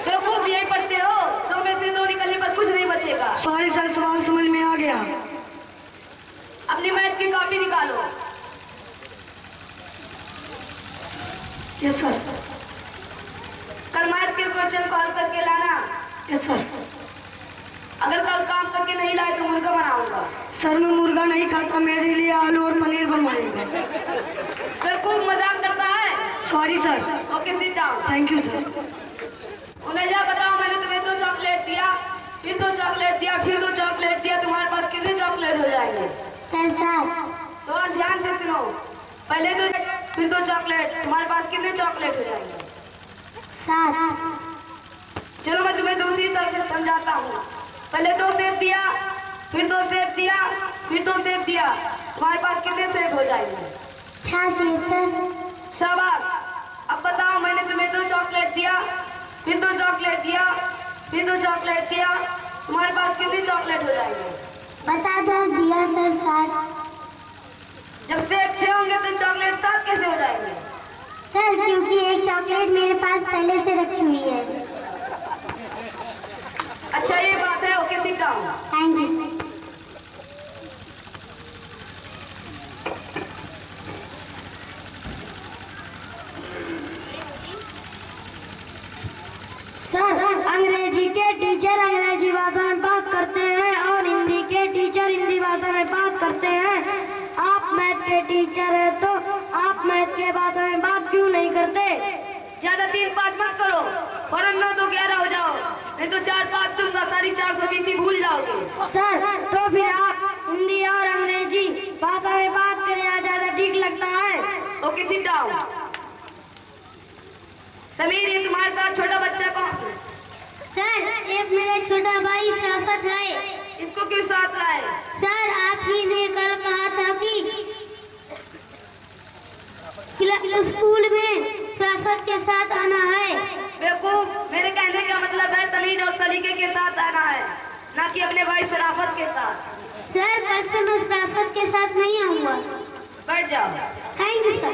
बेवकूफ, यही पढ़ते हो। 2 में से 2 निकलने पर कुछ नहीं बचेगा। सॉरी सर, सवाल समझ में आ गया। अपनी मैथ की कॉपी निकालो। Yes sir. कल मैथ के क्वेश्चन को हल करके लाना। Yes sir. अगर कल काम करके नहीं लाए तो मुर्गा बनाऊंगा। सर मैं मुर्गा नहीं खाता, मेरे लिए आलू और पनीर बनवाइएगा। बेवकूफ, मजाक करता है। Sorry sir. Okay, sit down. Thank you sir. उन्हें जा बताओ, मैंने तुम्हें 2 चॉकलेट दिया, फिर 2 चॉकलेट दिया, फिर 2 चॉकलेट दिया, तुम्हारे पास कितने चॉकलेट हो जाएंगे? सर 7। तो ध्यान से सुनो, पहले 2 फिर 2 चॉकलेट, तुम्हारे पास कितने चॉकलेट हो जाएंगे? 7। चलो मैं तुम्हें दूसरी तरह से समझाता हूँ। पहले 2 सेब दिया, फिर 2 सेब दिया, फिर 2 सेब दिया, तुम्हारे पास कितने सेब हो जाएंगे? 6 सेब सर। शाबाश। अब बताओ, मैंने तुम्हें 2 चॉकलेट दिया, फिर 2 चॉकलेट दिया, फिर 2 चॉकलेट दिया, तुम्हारे पास कितने चॉकलेट हो जाएंगे? बता दो। दिया सर 7। जब सेब 6 होंगे तो चॉकलेट 7 कैसे हो जाएंगे? सर क्योंकि एक चॉकलेट मेरे पास पहले से रखी हुई है। अच्छा, ये बात है। Okay, sit down. Thank you sir. Sir अंग्रेजी के टीचर अंग्रेजी भाषा में बात करते हैं और हिंदी के टीचर हिंदी भाषा में बात करते हैं। आप मैथ के टीचर हैं तो आप मैथ के भाषा में बात क्यों नहीं करते? ज्यादा 3-5 मत करो, फौरन 9 2 11 हो जाओ, नहीं तो 4-5 दूंगा, सारी 420 ही भूल जाओगे। सर तो फिर आप हिंदी और अंग्रेजी भाषा में बात करें, ज्यादा ठीक लगता है। Okay, sit down. समीर, ये तुम्हारे साथ छोटा बच्चा कौन? सर एक मेरा छोटा भाई शराफत है। इसको क्यों साथ लाए? सर आप ही ने कल कहा था कि स्कूल में शराफत के साथ आना है। बेवकूफ, मेरे कहने का मतलब है तमीज और सलीके के साथ आना है, ना कि अपने भाई शराफत के साथ। सर कल से मैं शराफत के साथ नहीं आऊंगा। बैठ जाओ। Thank you sir.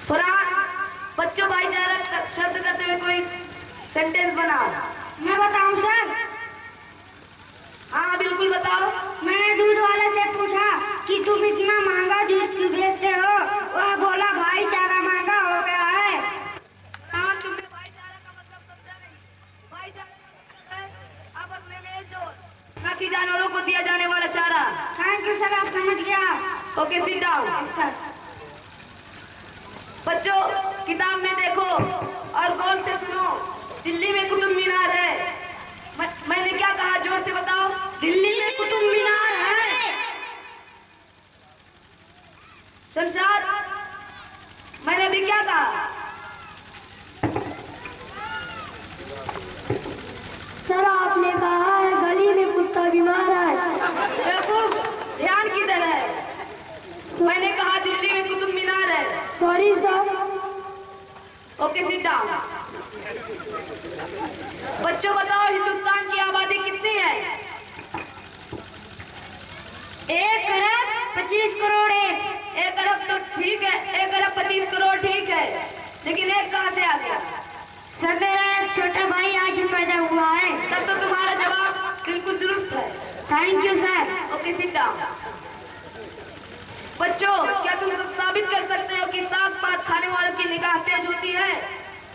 फरहान, बच्चों भाईचारा शब्द करते हुए कोई सेंटेंस बनाओ। मैं बताऊं सर? हाँ बिल्कुल बताओ। मैंने दूध वाले से पूछा कि तुम इतना महंगा दूध क्यों बेचते हो? वह बोला भाईचारा महंगा हो गया है। फरहान, तुमने भाईचारा का मतलब समझा नहीं। भाईचारा का मतलब है आपस में मेलजोल, ना कि जानवरों को दिया जाने वाला चारा। थैंक यू सर, आप समझ गया। Okay, sit down. बच्चों, किताब में देखो और गौर से सुनो। दिल्ली में कुतुब मीनार है। मैंने क्या कहा? जोर से बताओ। दिल्ली में कुतुब मीनार है। शमशाद, मैंने अभी क्या कहा? सर आपने कहा है गली में कुत्ता बीमार है। बेवकूफ, ध्यान किधर है? मैंने कहा दिल्ली में कुतुब मीनार है। Sorry sir. Okay, sit down. बच्चों बताओ, हिंदुस्तान की आबादी कितनी है? 1 अरब 25 करोड़। 1 अरब तो ठीक है, 1 अरब 25 करोड़ ठीक है, लेकिन एक कहाँ से आ गया? सर मेरा एक छोटा भाई आज ही पैदा हुआ है। तब तो तुम्हारा जवाब बिल्कुल दुरुस्त है। Thank you sir. Okay, sit down. बच्चों, क्या तुम साबित कर सकते हो कि साग पात खाने वालों की निगाह तेज होती है?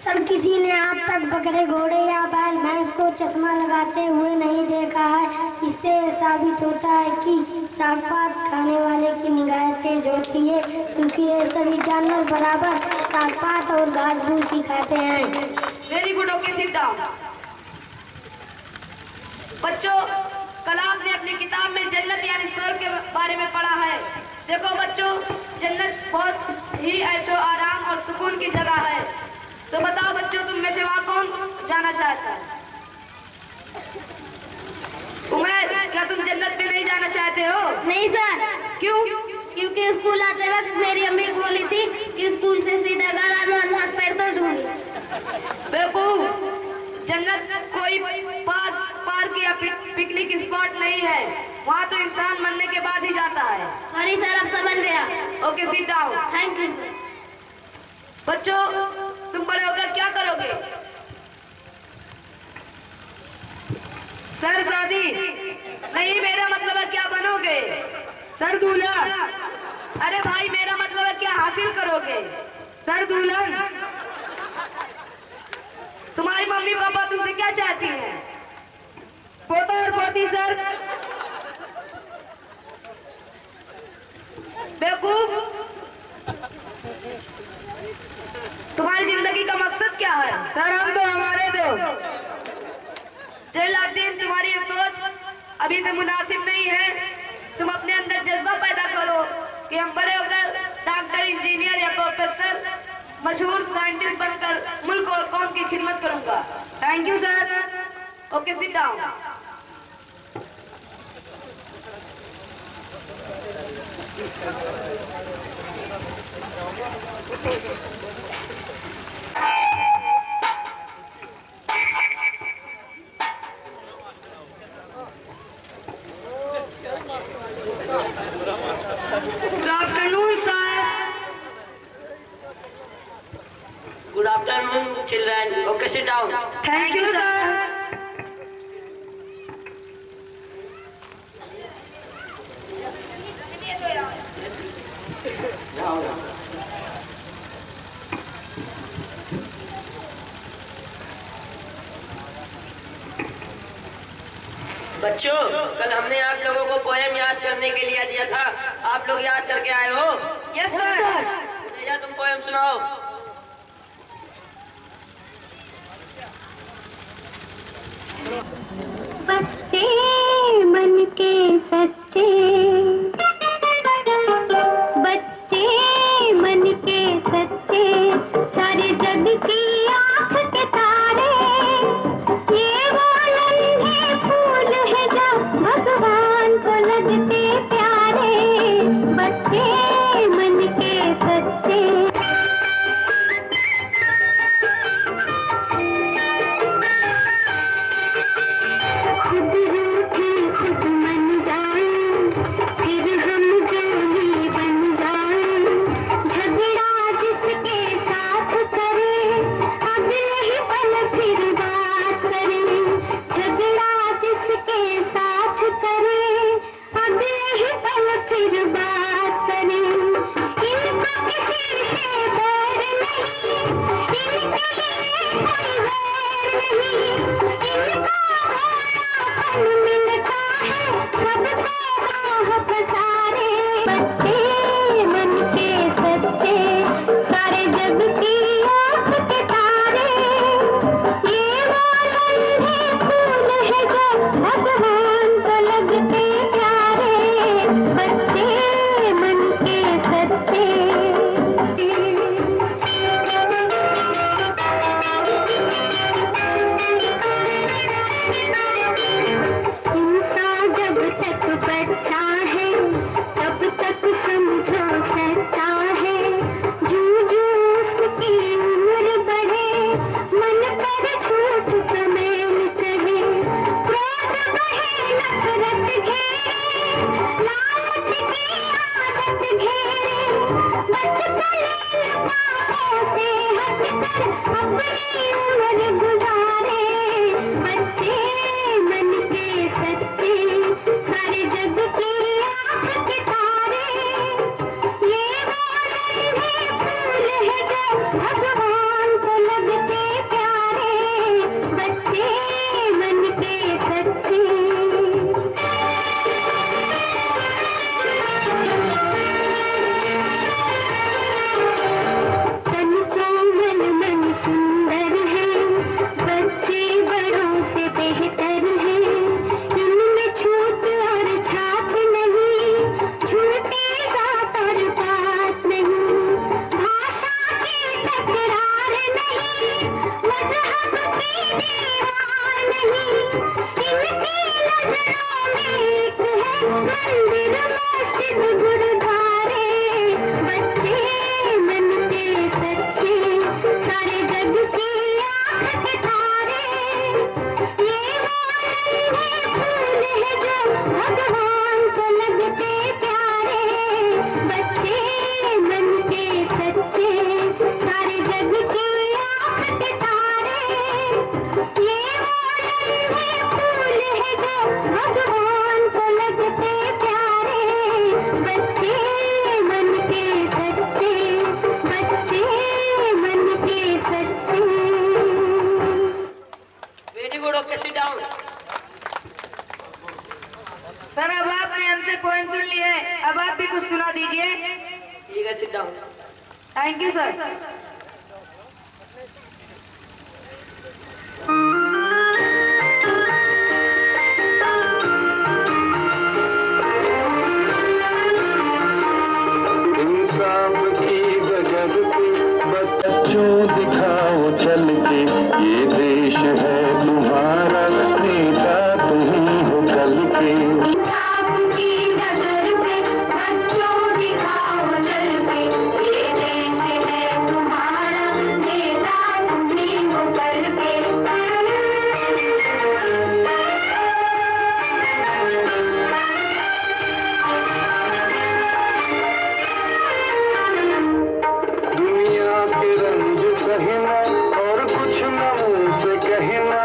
सर किसी ने आज तक बकरे, घोड़े या बैल, भैंस को चश्मा लगाते हुए नहीं देखा है। इससे साबित होता है कि साग पात खाने वाले की निगाह तेज होती है, क्योंकि ये सभी जानवर बराबर साग पात और घास फूस ही खाते हैं। Very good. Okay, sit down. बच्चों, कल आपने अपनी किताब में जन्नत यानी स्वर्ग के बारे में पढ़ा है। देखो बच्चों, जन्नत बहुत ही ऐशो आराम और सुकून की जगह है। तो बताओ बच्चों, तुम में से वहाँ कौन जाना चाहता है? उमैर, क्या तुम जन्नत में नहीं जाना चाहते हो? नहीं सर। क्यों? क्योंकि स्कूल आते वक्त मेरी अम्मी बोली थी कि स्कूल से सीधा घर आना, हाथ पैर तो धोंगी। बेवकूफ, जन्नत कोई पार्क या पिकनिक स्पॉट नहीं है। वहाँ तो इंसान मरने के बाद ही जाता है। सॉरी सर, अब समझ गया। Okay, sit down. Thank you. बच्चों, तुम बड़े होकर क्या करोगे? सर शादी नहीं, मेरा मतलब है क्या बनोगे? सर दूल्हा। अरे भाई, मेरा मतलब है क्या हासिल करोगे? सर दुल्हन। तुम्हारी मम्मी पापा तुमसे क्या चाहती हैं? पोता और पोती सर। बेवकूफ, तुम्हारी जिंदगी का मकसद क्या है? सर हम तो हमारे दो। जलालुद्दीन, तुम्हारी ये सोच अभी से मुनासिब नहीं है। तुम अपने अंदर जज्बा पैदा करो कि हम बड़े होकर डॉक्टर, इंजीनियर या प्रोफेसर, मशहूर साइंटिस्ट बनकर मुल्क और कौम की खिदमत करूंगा। Thank you sir. Okay, sit down. Good afternoon sir. Good afternoon children. Okay, sit down. Thank you sir. बच्चों, कल हमने आप लोगों को पोएम याद करने के लिए दिया था। आप लोग याद करके आए हो? Yes sir. जा, तुम पोएम सुनाओ। बच्चे मन के सच्चे, बच्चे मन के सच्चे, सारे जग की आँख के तारे, ये वो नन्हे फूल है जो भगवान को लगते अपनी उम्र गुजारे। बच्चे मन के सच्चे, सारे जग की आँख के तारे। ये वो नन्हे फूल है जो भगवान को लगते प्यारे। बच्चे मन के सच्चे। तन कोमल मन सुंदर है, बच्चे बड़ों से बेहतर है। इनमें छूत और छात नहीं, छूटे जात और पात नहीं। भाषा की तकरार नहीं, मजहब की दीवार नहीं। इनकी नजरों में एक है मंदिर मस्जिद गुरुद्वारे। बच्चे मन के सच्चे, सारे जग की आँख के तारे। ये वो नन्हे फूल है जो भगवान को लगते प्यारे। बच्चे मन के सच्चे, सारे जग की आँख के तारे। ये वो नन्हे फूल है जो भगवान को लगते प्यारे। बच्चे मन के सच्चे, बच्चे मन के सच्चे। Very good, okay, sit down. Sir अब आपने हमसे पोएम सुन ली है, अब आप भी कुछ सुना दीजिए। ठीक है, sit down. Thank you sir. इंसाफ की गजब पे बच्चों दिखाओ चल के, ये देश है तुम्हारा, नेता तुम हो कल के। इंसाफ की डगर पे बच्चों दिखाओ चल के, ये देश है तुम्हारा, नेता तुम्ही हो कल के। दुनिया के रंज सहना और कुछ न मुंह से कहना,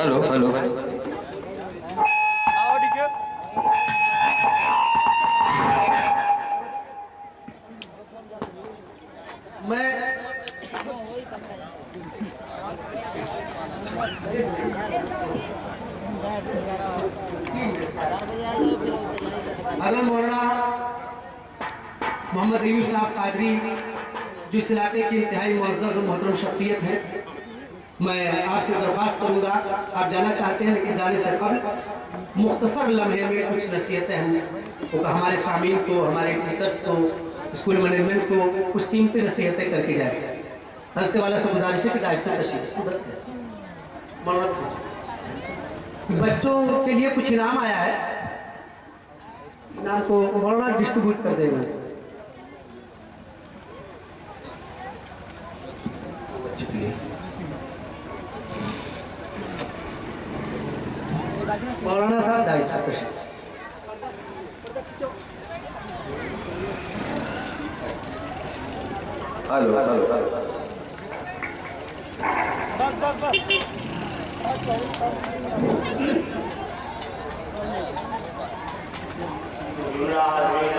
हेलो हेलो अगर मौलाना मोहम्मद अयूब साहब कादरी जो इस इलाके की इंतहाई मुअज़्ज़ज़ और मोहतरम शख्सियत है, मैं आपसे दरख्वास्त करूँगा, आप जाना चाहते हैं लेकिन जाने से कबल मुख्तसर लम्हे में कुछ नसीहतें हम हमारे सामीन को, हमारे टीचर्स को, स्कूल मैनेजमेंट को कुछ कीमती नसीहतें करके जाए। हज़रत वाला से गुजारिश है कि डायरेक्टर तशरीफ बच्चों के लिए कुछ इनाम आया है, इनाम को मौलाना डिस्ट्रीब्यूट कर देगा। मौलाना साहब डायरेक्टर हेलो हेलो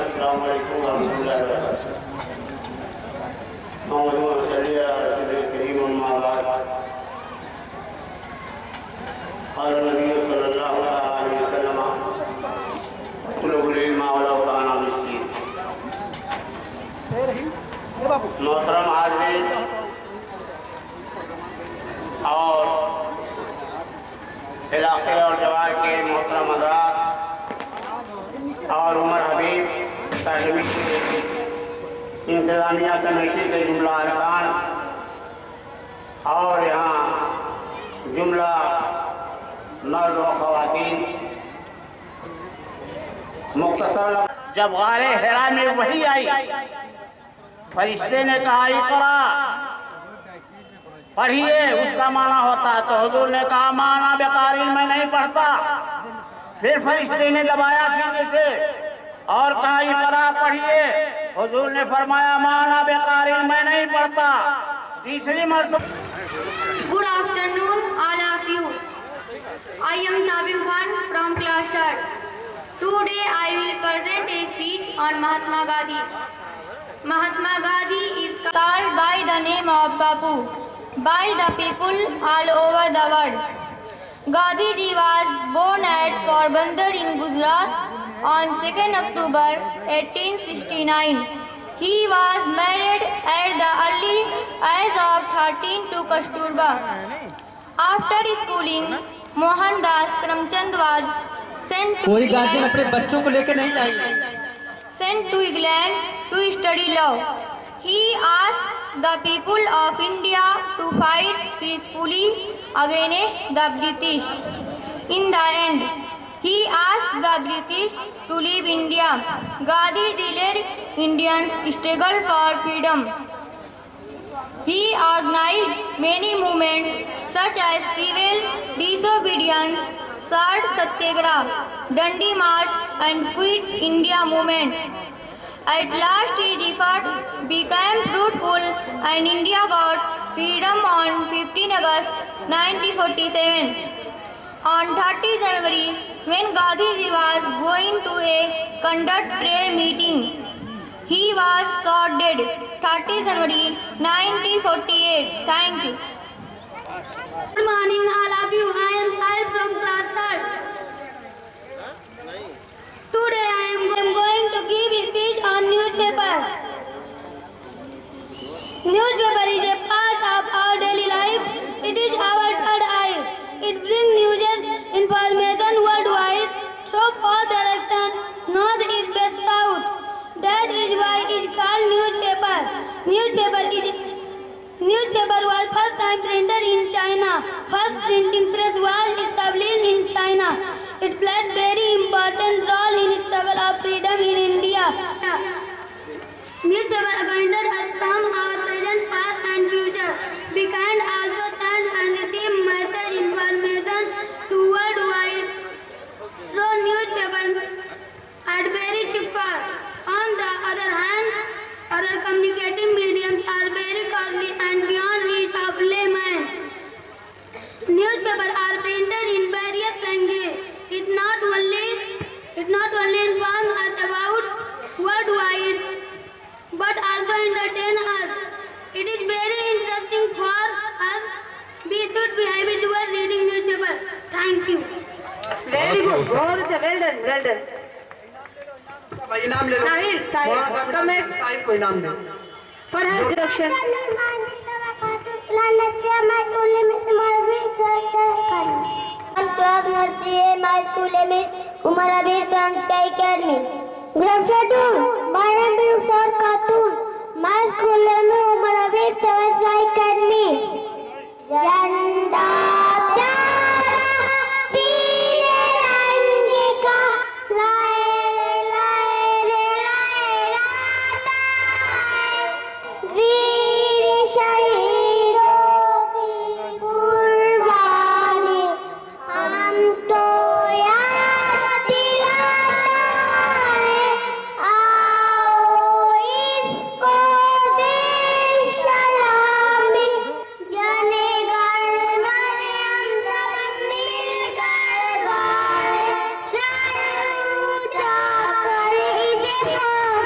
अस्सलाम वालेकुम रहमतुल्लाहि व बरकातहू। मोहम्मद सल्ली अला रसूलिल करीम अम्मा बाद। क़ाल नबी सल्लल्लाहु अलैहि वसल्लम उतलुबुल इल्मा वलौ काना बिस्सीन। मोहतरम हाज़रीन और इलाके और जवार के मोहतरम हज़रात और उमर हबीब इंतज़ामिया कमेटी के जुमला अरकान और यहाँ जुमला मर्द व ख़वातीन, मुख्तसर जब गारे हिरा में वही आई, फरिश्ते ने कहा इक़रा पढ़िए, उसका माना होता तो हुजूर ने कहा माना बेकारिन मैं नहीं पढ़ता। फिर फरिश्ते ने दबाया सीने से और कहा इक़रा पढ़िए, हुजूर ने फरमाया माना बेकारिन मैं नहीं पढ़ता। तीसरी मर्तबा। Good afternoon all of you. I am Sabin Khan from class 3rd. Today I will present a speech on Mahatma Gandhi. Mahatma Gandhi is called by the name of Bapu by the people all over the world. Gandhi ji was born at Porbandar in Gujarat on 2nd October 1869. He was married at the early age of 13 to Kasturba. After schooling, Mohandas Karamchand was sent to कोई guardian अपने बच्चों को लेकर नहीं जाएंगे। Sent to England to study law. He asked the people of India to fight peacefully against the British. In the end, he asked the British to leave India. Gandhi ji led Indians struggle for freedom. He organized many movements such as civil disobedience, Salt Satyagraha, Dandi March and Quit India movement. At last his effort became fruitful and India got freedom on 15 August 1947. On 30 January, when Gandhi was going to conduct prayer meeting, he was shot dead. 30 January 1948. Thank you. Good morning all of you. I am Sahib from class 3rd. Today I am going to give a speech on newspaper. Newspaper is a part of our daily life. It is our third eye. It brings news, information worldwide, so all direction, north, east, west, south. That is why it is called newspaper. Newspaper was first time printed in China. First printing press was established It played very important role in struggle of freedom in India. Newspaper accounted us from our present, past and future. We can also send and receive message information to worldwide through newspapers at very cheap cost. On the other hand, other communicating mediums are very costly and beyond reach of layman. Newspapers are printed in various languages. It not only inform us about worldwide, but also entertain us. It is very interesting for us. We should be happy towards reading newspaper. Thank you. Very good. बहुत अच्छा. Well done. Well done. भाई इनाम ले लो। नाहिल, साहिल, साहिल को इनाम दे। For her introduction. Umar Abir Sanskar Academy. Good afternoon. My name is Sir Khatun. My school name is Umar Abir Sanskar Academy. Janda pyara teere rang ka laye raata veer shaheedon ki qurbani hum to yaad dilata hai aao isko de salami jane gar maryam sab milkar gaye ऊंचा कर इसे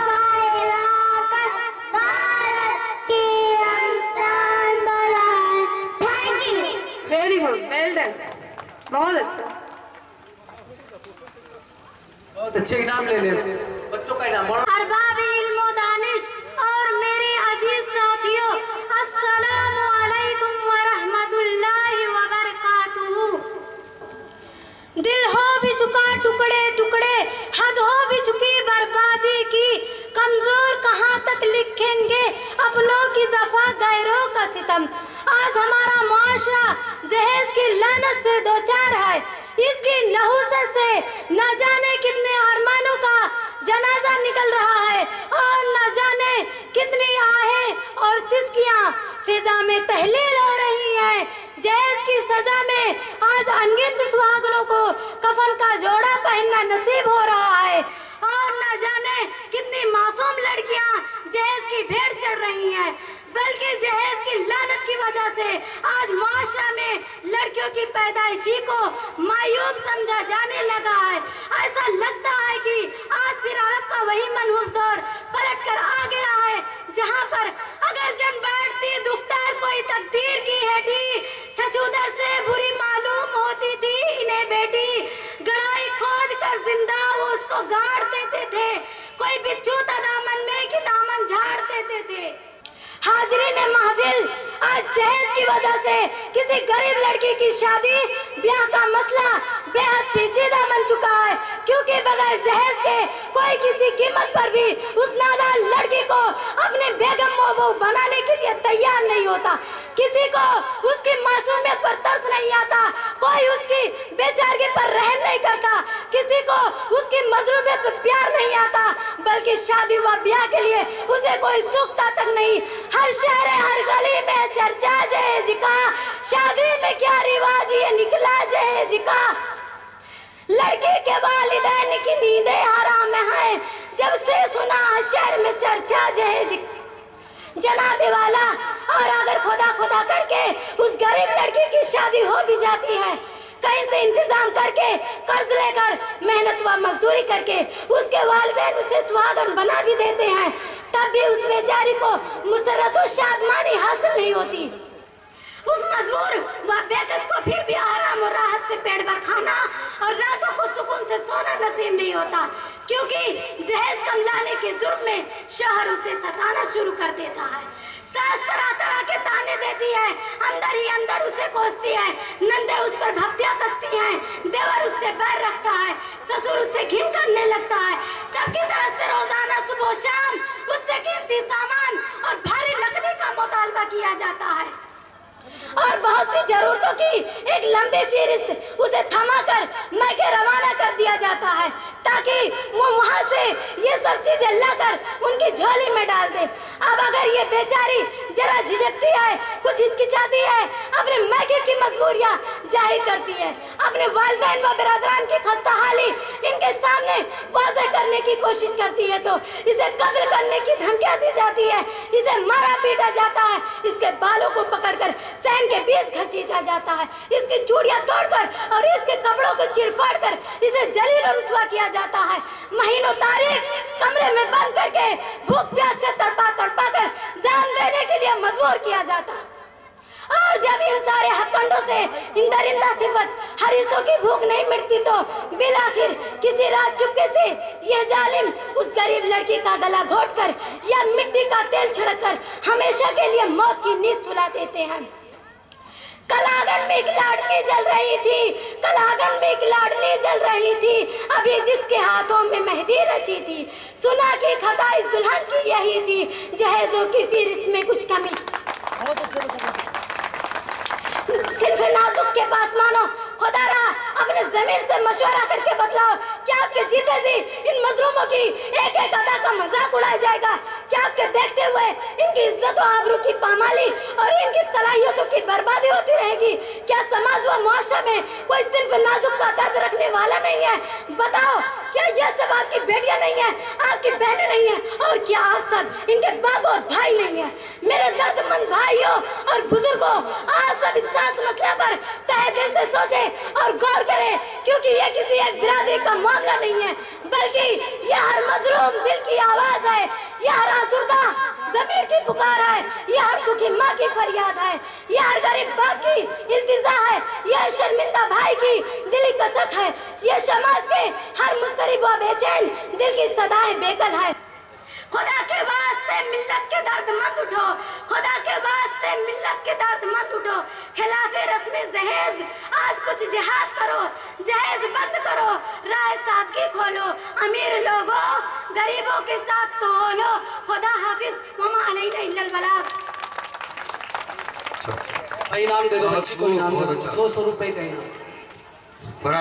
फैलाकर भारत के अंसान बढ़ाए। Thank you. Very good. Well done. बहुत अच्छा. बहुत अच्छे इनाम ले ले बच्चों का इनाम। अरबाब इल्म व दानिश और मेरे अजीज साथियों, अस्सलामु अलैकुम व रहमतुल्लाहि व बरकातुहू। दिल हो भी चुका टुकड़े टुकड़े, हद हो भी चुकी बर्बादी की, कमजोर कहाँ तक लिखेंगे अपनों की जफा गैरों का सितम। आज हमारा मुआशरा जहेज की लानत से दो चार है। इसकी नहुसत से न जाने कितने अरमानों का जनाजा निकल रहा है और न जाने कितनी आहें और सिसकियां फिजा में तहलील हो रही हैं। जहेज की सजा में आज अनगिनत सुहागनों को कफन का जोड़ा पहनना नसीब हो रहा है और न जाने कितनी मासूम लड़कियां जहेज की भेड़ चढ़ रही हैं। बल्कि जहेज की लानत की वजह से आज मुआशरा में लड़कियों की पैदाइशी को मायूब समझा जाने लगा है। ऐसा लगता है कि आज फिर अरब का वही मनहूस दौर पलट कर आ गया है, जहां पर अगर जन बैठती दुख्तार कोई तकदीर की हेठी, छछूदर से बुरी मालूम होती थी इन्हें बेटी। गड़ाई खोद कर जिंदा वो उसको गाड़ देते थे, कोई बिच्छू था दामन में कि दामन झाड़ देते थे। हाजिरीन महफिल, आज जहेज की वजह से किसी गरीब लड़की की शादी ब्याह का मसला बेहद पेचीदा बन चुका है, क्योंकि बगैर जहेज के कोई किसी कीमत पर भी उस नादान लड़की को अपने बेगम महबूब बनाने के लिए तैयार नहीं होता। किसी को उसकी मासूमियत पर तरस नहीं आता, कोई उसकी बेचारगी पर रहम नहीं करता, किसी को उसकी मजलूमियत पर प्यार नहीं आता, बल्कि शादी व ब्याह के लिए उसे कोई सूखता तक नहीं। हर शहर हर गली में चर्चा जहेज का, शादी में क्या रिवाज ये निकला जहेज का। लड़की के वालिदैन की नींदें हराम है, जब से सुना शहर में चर्चा जहेज जनाबे वाला। और अगर खुदा खुदा करके उस गरीब लड़की की शादी हो भी जाती है, कहीं से इंतजाम करके कर्ज लेकर मेहनत व मजदूरी करके उसके वालिदैन उसे सुहागन बना भी देते हैं, तब भी उस बेचारी को मुसर्रत और शादमानी हासिल नहीं होती। उस मजबूर व बेकस को फिर भी आराम और राहत से पेट भर खाना और रातों को सुकून से सोना नसीब नहीं होता, क्योंकि जहेज कम लाने के जुर्म में शौहर उसे सताना शुरू कर देता है। सास तरह तरह के ताने देती है, अंदर ही अंदर उसे कोसती है, नंदे उस पर भक्तियां कसती हैं, देवर उससे बैर रखता है, ससुर उससे घिन करने लगता है। सबकी तरफ से रोजाना सुबह शाम उससे कीमती सामान और भारी नकदी का मुतालबा किया जाता है और बहुत सी जरूरतों की एक लंबी फहरिस्त उसे थमाकर मैके रवाना लाकर उनकी झोली में डाल दे। अब अगर ये बेचारी जरा झिझकती है, कुछ हिचकिचाती है, अपने मायके की मजबूरियां जाहिर करती है, अपने वालिदैन व बिरादरान की खस्ताहाली इनके सामने वाज़ेह करने की कोशिश करती है, तो इसे कत्ल करने की धमकियां दी जाती है, इसे मारा पीटा जाता है, इसके बालों को पकड़कर सहन के बीच घसीटा जाता है, इसकी चूड़ियां तोड़कर और इसके कपड़ों को चिरफाड़ कर इसे जलील और रुस्वा किया जाता है। महीनों तारीख कमरे में बंद करके भूख प्यास से तड़पा तड़पा कर जान देने के लिए मजबूर किया जाता। और जब इन सारे हथकंडों से इन दरिंदा सिफत हरीसों की भूख नहीं मिटती, तो बिलाखिर किसी रात चुपके से यह जालिम उस गरीब लड़की का गला घोटकर या मिट्टी का तेल छिड़ककर हमेशा के लिए मौत की नींद सुला देते हैं। कल आंगन में एक लाडली जल रही थी, कल आंगन में एक लाडली जल रही थी, अभी जिसके हाथों में मेहंदी रची थी, सुना कि खता इस दुल्हन की यही थी, जहेजों की फिर इसमें कुछ कमी। सिर्फ नाजुक के पास मानो खुदा रहा, अपने जमीर से मशवरा करके बतलाओ क्या आपके जीते जी इन मजलूमों की एक एक अदा का मजाक उड़ाया जाएगा? क्या आपके देखते हुए इनकी इज्जत और आबरू की पामाली और इनकी सलाहियतों की बर्बादी होती रहेगी? क्या समाज व मुआशरे में कोई सिर्फ नाजुक का दर्द रखने वाला नहीं है? बताओ, क्या यह सब आपकी बेटियां नहीं है, आपकी बहनें नहीं है, और क्या आप सब इनके बाप और भाई नहीं है? मेरे दर्दमंद भाइयों और बुजुर्गों, आप सब इस मसले पर तहे दिल से सोचे और गौर करें, क्योंकि यह किसी एक बिरादरी का मामला नहीं है, बल्कि यह हर मजलूम दिल की आवाज है, यह हर आज़ुर्दा ज़मीर की पुकार है, यह हर दुखी माँ की फरियाद है, यह हर गरीब बाप की इल्तिजा है, यह हर शर्मिंदा भाई की दिली कसक है, यह समाज के हर मुस्तरिब व बेचैन दिल की सदाएं बेकल है। खुदा के वास्ते मिल्लत के दर्द मत उठो, खुदा के वास्ते मिल्लत के दर्द मत उठो, खिलाफे रस्म जहेज आज कुछ जिहाद करो, जहेज बंद करो, राह सादगी खोलो, अमीर लोगों गरीबों के साथ तो हो, खुदा हाफिज, वमा अलैना इल्लल बलाग। इनाम दे दो बच्ची को, इनाम दे दो, 200 रुपए का इनाम।